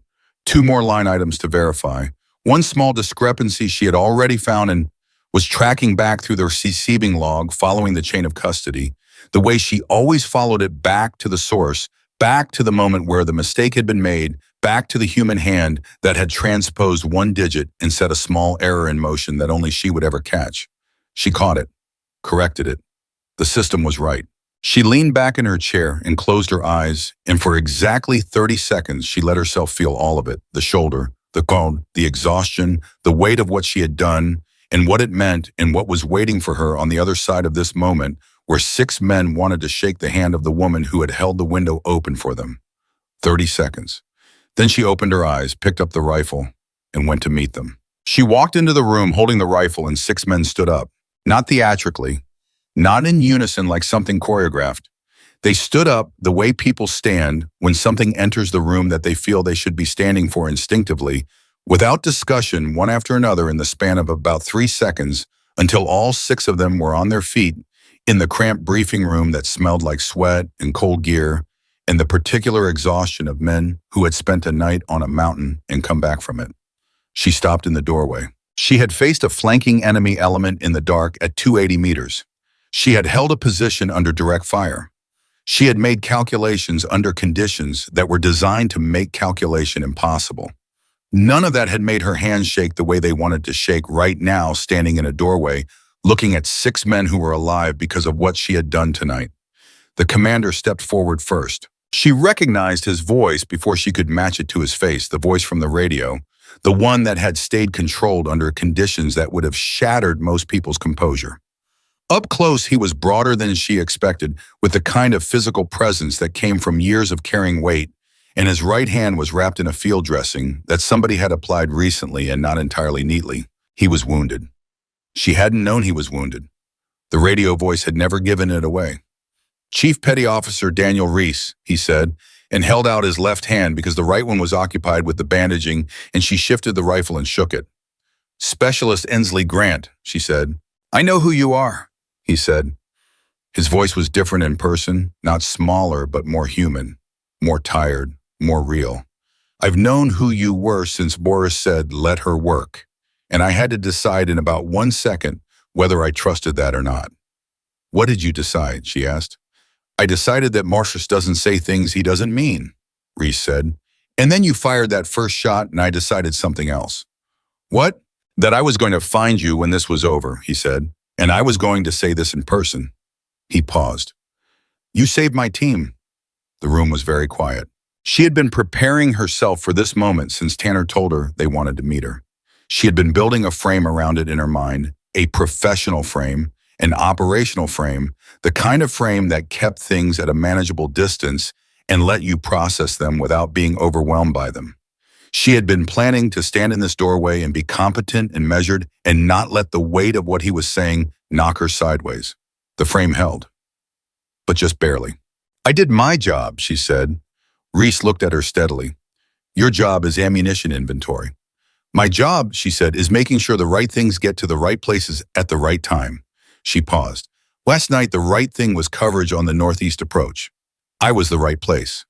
2 more line items to verify. One small discrepancy she had already found and was tracking back through the receiving log following the chain of custody, the way she always followed it back to the source, Back to the moment where the mistake had been made, back to the human hand that had transposed one digit and set a small error in motion that only she would ever catch. She caught it, corrected it. The system was right. She leaned back in her chair and closed her eyes, and for exactly 30 seconds she let herself feel all of it, the shoulder, the cold, the exhaustion, the weight of what she had done, and what it meant and what was waiting for her on the other side of this moment where 6 men wanted to shake the hand of the woman who had held the window open for them. 30 seconds. Then she opened her eyes, picked up the rifle, and went to meet them. She walked into the room holding the rifle and 6 men stood up, not theatrically, not in unison like something choreographed. They stood up the way people stand when something enters the room that they feel they should be standing for instinctively, without discussion, one after another in the span of about 3 seconds, until all 6 of them were on their feet in the cramped briefing room that smelled like sweat and cold gear and the particular exhaustion of men who had spent a night on a mountain and come back from it. She stopped in the doorway. She had faced a flanking enemy element in the dark at 280 meters. She had held a position under direct fire. She had made calculations under conditions that were designed to make calculation impossible. None of that had made her hands shake the way they wanted to shake right now, standing in a doorway, looking at 6 men who were alive because of what she had done tonight. The commander stepped forward first. She recognized his voice before she could match it to his face, the voice from the radio, the one that had stayed controlled under conditions that would have shattered most people's composure. Up close, he was broader than she expected, with the kind of physical presence that came from years of carrying weight, and his right hand was wrapped in a field dressing that somebody had applied recently and not entirely neatly. He was wounded. She hadn't known he was wounded. The radio voice had never given it away. "Chief Petty Officer Daniel Reese," he said, and held out his left hand because the right one was occupied with the bandaging, and she shifted the rifle and shook it. "Specialist Ensley Grant," she said. "I know who you are," he said. His voice was different in person, not smaller but more human, more tired, more real. "I've known who you were since Boris said, 'Let her work.' And I had to decide in about 1 second whether I trusted that or not." "What did you decide?" she asked. "I decided that Marshus doesn't say things he doesn't mean," Reese said. "And then you fired that first shot and I decided something else." "What?" "That I was going to find you when this was over," he said. "And I was going to say this in person." He paused. "You saved my team." The room was very quiet. She had been preparing herself for this moment since Tanner told her they wanted to meet her. She had been building a frame around it in her mind, a professional frame, an operational frame, the kind of frame that kept things at a manageable distance and let you process them without being overwhelmed by them. She had been planning to stand in this doorway and be competent and measured and not let the weight of what he was saying knock her sideways. The frame held, but just barely. "I did my job," she said. Reese looked at her steadily. "Your job is ammunition inventory." "My job," she said, "is making sure the right things get to the right places at the right time." She paused. "Last night, the right thing was coverage on the northeast approach. I was the right place."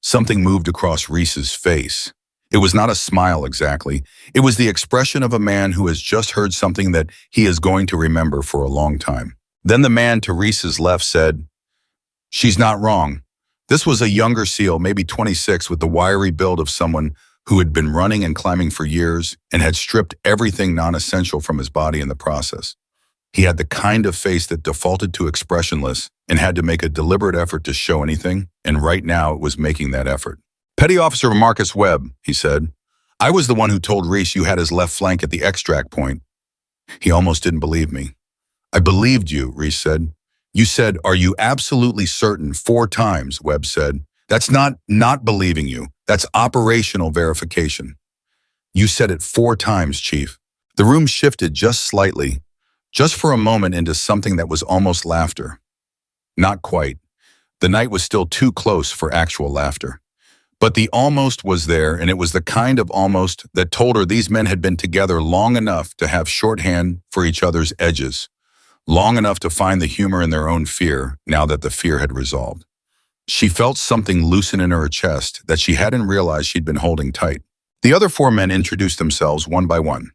Something moved across Reese's face. It was not a smile exactly. It was the expression of a man who has just heard something that he is going to remember for a long time. Then the man to Reese's left said, "She's not wrong." This was a younger SEAL, maybe 26, with the wiry build of someone who had been running and climbing for years and had stripped everything non-essential from his body in the process. He had the kind of face that defaulted to expressionless and had to make a deliberate effort to show anything, and right now it was making that effort. "Petty Officer Marcus Webb," he said. "I was the one who told Reese you had his left flank at the extract point." He almost didn't believe me. "I believed you," Reese said. "You said, 'Are you absolutely certain?' 4 times, Webb said. That's not believing you. That's operational verification." "You said it 4 times, Chief." The room shifted just slightly, just for a moment, into something that was almost laughter. Not quite. The night was still too close for actual laughter. But the almost was there, and it was the kind of almost that told her these men had been together long enough to have shorthand for each other's edges, long enough to find the humor in their own fear now that the fear had resolved. She felt something loosen in her chest that she hadn't realized she'd been holding tight. The other 4 men introduced themselves one by one.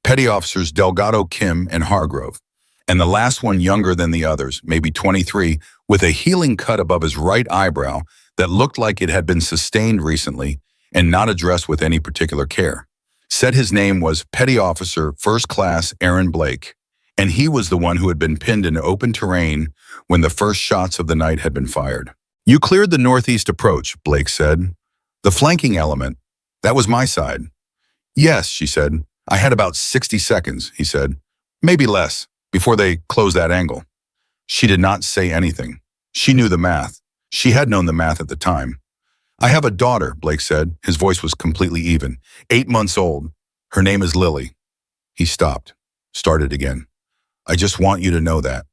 Petty Officers Delgado, Kim, and Hargrove, and the last one younger than the others, maybe 23, with a healing cut above his right eyebrow that looked like it had been sustained recently and not addressed with any particular care. Said his name was Petty Officer First Class Aaron Blake, and he was the one who had been pinned in open terrain when the first shots of the night had been fired. "You cleared the northeast approach," Blake said. "The flanking element, that was my side." "Yes," she said. "I had about 60 seconds," he said. "Maybe less, before they closed that angle." She did not say anything. She knew the math. She had known the math at the time. "I have a daughter," Blake said. His voice was completely even. 8 months old. Her name is Lily. He stopped, started again. "I just want you to know that."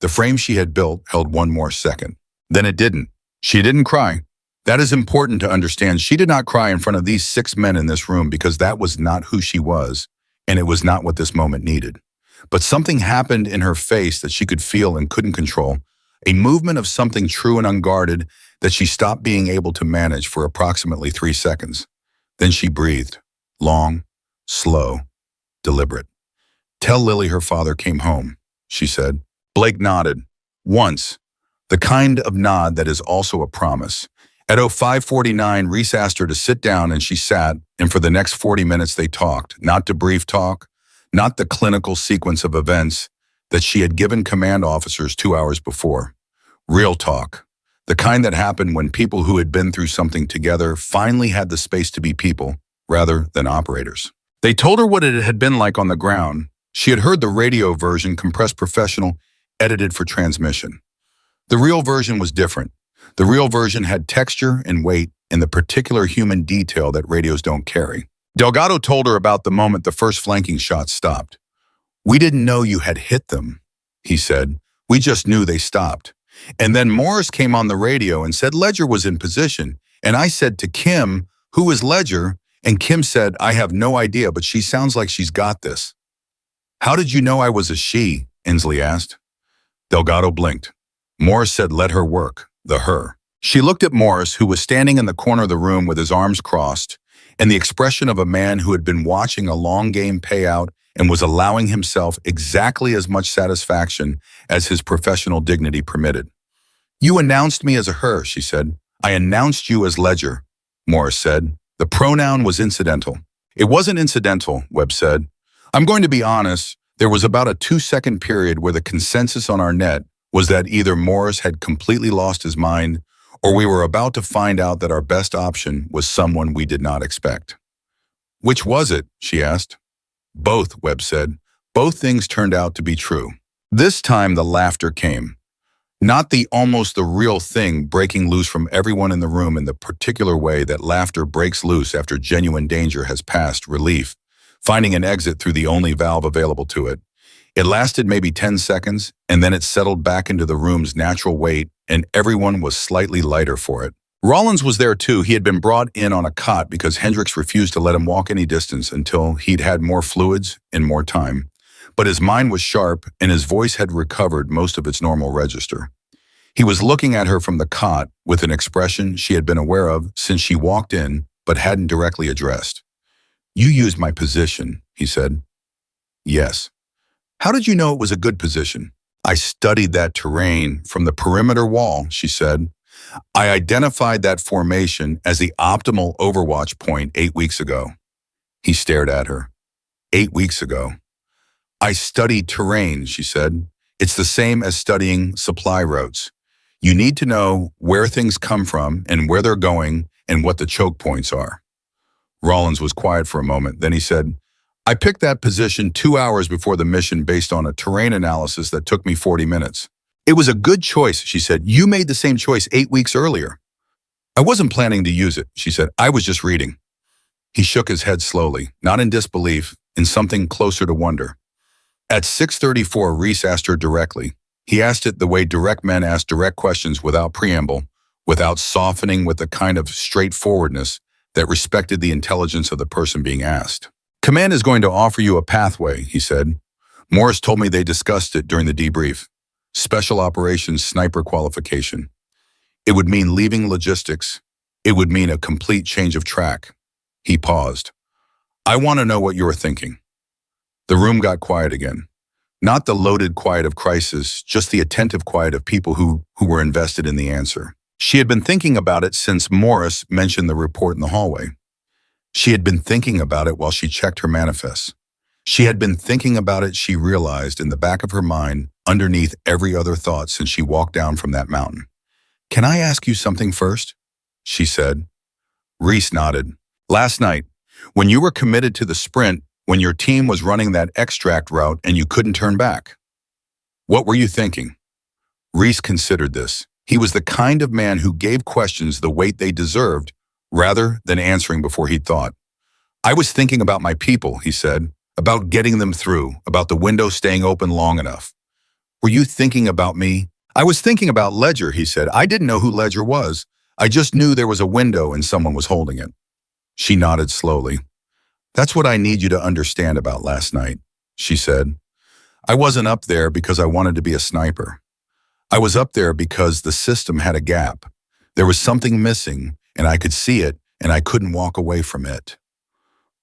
The frame she had built held one more second. Then it didn't. She didn't cry. That is important to understand. She did not cry in front of these 6 men in this room because that was not who she was, and it was not what this moment needed. But something happened in her face that she could feel and couldn't control, a movement of something true and unguarded that she stopped being able to manage for approximately 3 seconds. Then she breathed, long, slow, deliberate. "Tell Lily her father came home," she said. Blake nodded. Once. The kind of nod that is also a promise. At 05:49, Reese asked her to sit down and she sat, and for the next 40 minutes they talked, not debrief talk, not the clinical sequence of events that she had given command officers 2 hours before. Real talk. The kind that happened when people who had been through something together finally had the space to be people, rather than operators. They told her what it had been like on the ground. She had heard the radio version, compressed professional, edited for transmission. The real version was different. The real version had texture and weight and the particular human detail that radios don't carry. Delgado told her about the moment the first flanking shot stopped. "We didn't know you had hit them," he said. "We just knew they stopped. And then Morris came on the radio and said Ledger was in position. And I said to Kim, 'Who is Ledger?' And Kim said, 'I have no idea, but she sounds like she's got this.'" "How did you know I was a she?" Inslee asked. Delgado blinked. Morris said, "Let her work," the her. She looked at Morris, who was standing in the corner of the room with his arms crossed, and the expression of a man who had been watching a long game pay out and was allowing himself exactly as much satisfaction as his professional dignity permitted. "You announced me as a her," she said. "I announced you as Ledger," Morris said. The pronoun was incidental. "It wasn't incidental," Webb said. "I'm going to be honest, there was about a 2-second period where the consensus on our net was that either Morris had completely lost his mind or we were about to find out that our best option was someone we did not expect." "Which was it?" she asked. "Both," Webb said. "Both things turned out to be true." This time the laughter came. Not the almost the real thing breaking loose from everyone in the room in the particular way that laughter breaks loose after genuine danger has passed, relief, finding an exit through the only valve available to it. It lasted maybe 10 seconds, and then it settled back into the room's natural weight, and everyone was slightly lighter for it. Rollins was there too. He had been brought in on a cot because Hendricks refused to let him walk any distance until he'd had more fluids and more time. But his mind was sharp, and his voice had recovered most of its normal register. He was looking at her from the cot with an expression she had been aware of since she walked in, but hadn't directly addressed. "You used my position," he said. "Yes." "How did you know it was a good position?" "I studied that terrain from the perimeter wall," she said. "I identified that formation as the optimal overwatch point 8 weeks ago." He stared at her. 8 weeks ago. "I studied terrain," she said. "It's the same as studying supply routes. You need to know where things come from and where they're going and what the choke points are." Rollins was quiet for a moment. Then he said, "I picked that position 2 hours before the mission based on a terrain analysis that took me 40 minutes. It was a good choice," she said. "You made the same choice 8 weeks earlier." "I wasn't planning to use it," she said. "I was just reading." He shook his head slowly, not in disbelief, in something closer to wonder. At 6:34, Reese asked her directly. He asked it the way direct men ask direct questions without preamble, without softening, with a kind of straightforwardness that respected the intelligence of the person being asked. "Command is going to offer you a pathway," he said. "Morris told me they discussed it during the debrief. Special Operations Sniper qualification. It would mean leaving logistics. It would mean a complete change of track." He paused. "I want to know what you are thinking." The room got quiet again. Not the loaded quiet of crisis, just the attentive quiet of people who were invested in the answer. She had been thinking about it since Morris mentioned the report in the hallway. She had been thinking about it while she checked her manifests. She had been thinking about it, she realized, in the back of her mind, underneath every other thought since she walked down from that mountain. "Can I ask you something first?" she said. Reese nodded. "Last night, when you were committed to the sprint, when your team was running that extract route and you couldn't turn back, what were you thinking?" Reese considered this. He was the kind of man who gave questions the weight they deserved, rather than answering before he'd thought. "I was thinking about my people," he said, "about getting them through, about the window staying open long enough." "Were you thinking about me?" "I was thinking about Ledger," he said. "I didn't know who Ledger was. I just knew there was a window and someone was holding it." She nodded slowly. "That's what I need you to understand about last night," she said. "I wasn't up there because I wanted to be a sniper. I was up there because the system had a gap. There was something missing, and I could see it, and I couldn't walk away from it."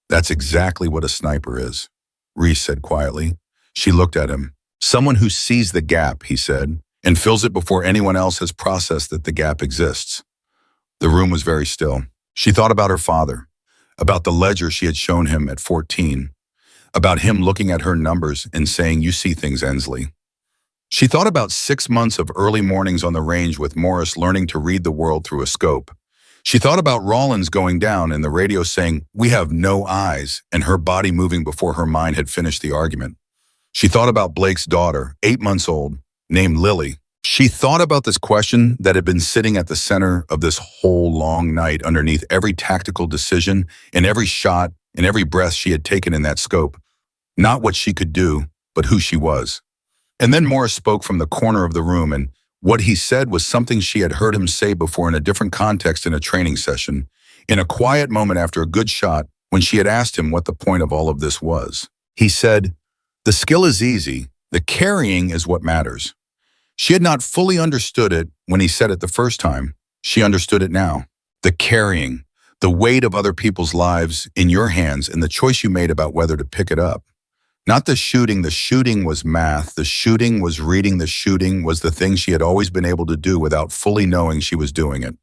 "That's exactly what a sniper is," Reese said quietly. She looked at him. "Someone who sees the gap," he said, "and fills it before anyone else has processed that the gap exists." The room was very still. She thought about her father, about the ledger she had shown him at 14, about him looking at her numbers and saying, "You see things, Ensley." She thought about 6 months of early mornings on the range with Morris learning to read the world through a scope. She thought about Rollins going down and the radio saying, "We have no eyes," and her body moving before her mind had finished the argument. She thought about Blake's daughter, 8 months old, named Lily. She thought about this question that had been sitting at the center of this whole long night underneath every tactical decision, in every shot, in every breath she had taken in that scope. Not what she could do, but who she was. And then Morris spoke from the corner of the room, and what he said was something she had heard him say before in a different context in a training session, in a quiet moment after a good shot when she had asked him what the point of all of this was. He said, "The skill is easy, the carrying is what matters." She had not fully understood it when he said it the first time. She understood it now. The carrying, the weight of other people's lives in your hands and the choice you made about whether to pick it up. Not the shooting was math, the shooting was reading, the shooting was the thing she had always been able to do without fully knowing she was doing it.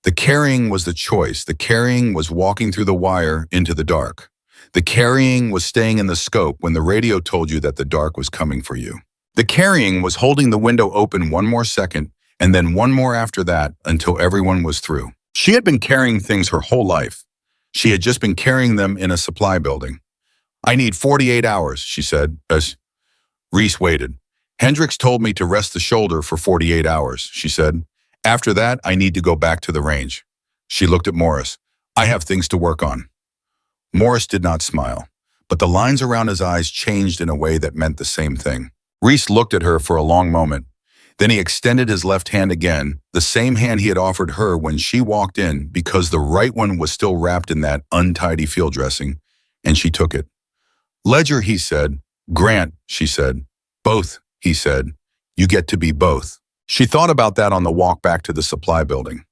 The carrying was the choice, the carrying was walking through the wire into the dark. The carrying was staying in the scope when the radio told you that the dark was coming for you. The carrying was holding the window open one more second and then one more after that until everyone was through. She had been carrying things her whole life. She had just been carrying them in a supply building. "I need 48 hours, she said, as Reese waited. "Hendricks told me to rest the shoulder for 48 hours, she said. "After that, I need to go back to the range." She looked at Morris. "I have things to work on." Morris did not smile, but the lines around his eyes changed in a way that meant the same thing. Reese looked at her for a long moment. Then he extended his left hand again, the same hand he had offered her when she walked in because the right one was still wrapped in that untidy field dressing, and she took it. "Ledger," he said. "Grant," she said. "Both," he said. "You get to be both." She thought about that on the walk back to the supply building.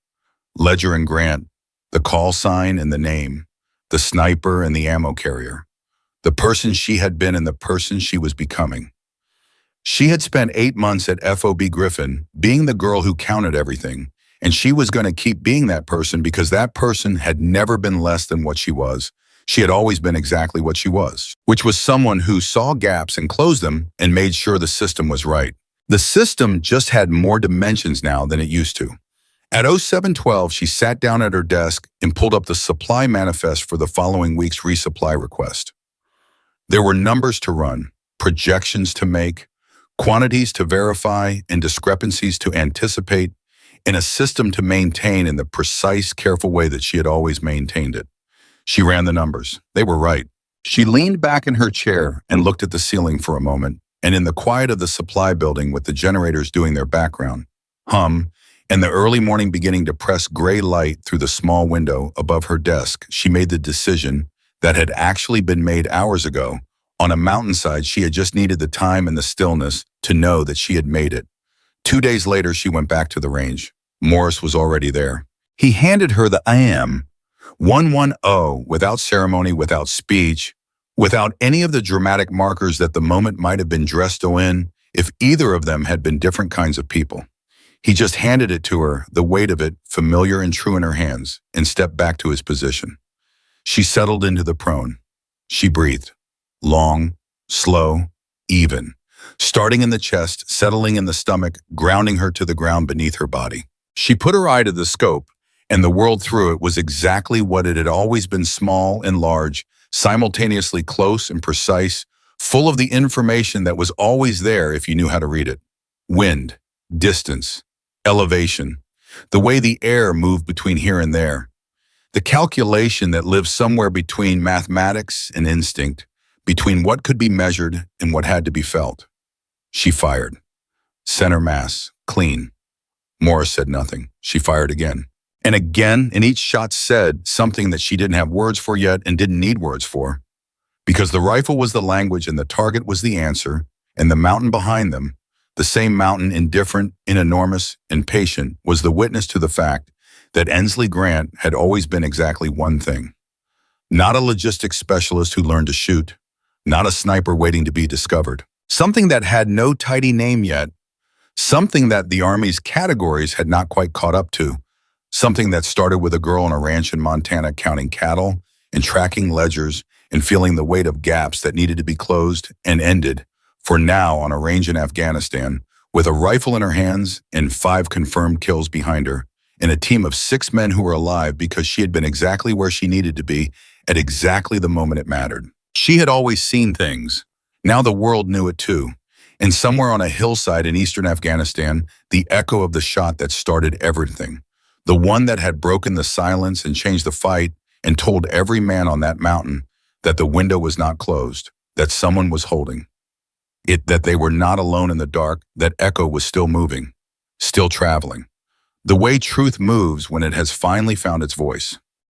Ledger and Grant, the call sign and the name, the sniper and the ammo carrier, the person she had been and the person she was becoming. She had spent 8 months at FOB Griffin, being the girl who counted everything, and she was going to keep being that person because that person had never been less than what she was. She had always been exactly what she was, which was someone who saw gaps and closed them and made sure the system was right. The system just had more dimensions now than it used to. At 0712, she sat down at her desk and pulled up the supply manifest for the following week's resupply request. There were numbers to run, projections to make, quantities to verify, and discrepancies to anticipate, and a system to maintain in the precise, careful way that she had always maintained it. She ran the numbers. They were right. She leaned back in her chair and looked at the ceiling for a moment, and in the quiet of the supply building with the generators doing their background hum, and the early morning beginning to press gray light through the small window above her desk, she made the decision that had actually been made hours ago. On a mountainside, she had just needed the time and the stillness to know that she had made it. 2 days later, she went back to the range. Morris was already there. He handed her the IM 110 without ceremony, without speech, without any of the dramatic markers that the moment might have been dressed in if either of them had been different kinds of people. He just handed it to her, the weight of it familiar and true in her hands, and stepped back to his position. She settled into the prone. She breathed. Long, slow, even. Starting in the chest, settling in the stomach, grounding her to the ground beneath her body. She put her eye to the scope, and the world through it was exactly what it had always been: small and large, simultaneously close and precise, full of the information that was always there if you knew how to read it. Wind, distance, elevation, the way the air moved between here and there, the calculation that lived somewhere between mathematics and instinct, between what could be measured and what had to be felt. She fired. Center mass, clean. Morris said nothing. She fired again. And again, and each shot said something that she didn't have words for yet and didn't need words for. Because the rifle was the language and the target was the answer, and the mountain behind them, the same mountain, indifferent, enormous, and patient, was the witness to the fact that Ensley Grant had always been exactly one thing. Not a logistics specialist who learned to shoot, not a sniper waiting to be discovered. Something that had no tidy name yet, something that the Army's categories had not quite caught up to, something that started with a girl on a ranch in Montana counting cattle and tracking ledgers and feeling the weight of gaps that needed to be closed, and ended, for now, on a range in Afghanistan, with a rifle in her hands and 5 confirmed kills behind her, and a team of 6 men who were alive because she had been exactly where she needed to be at exactly the moment it mattered. She had always seen things. Now the world knew it too. And somewhere on a hillside in eastern Afghanistan, the echo of the shot that started everything, the one that had broken the silence and changed the fight and told every man on that mountain that the window was not closed, that someone was holding it, that they were not alone in the dark, that echo was still moving, still traveling. The way truth moves when it has finally found its voice.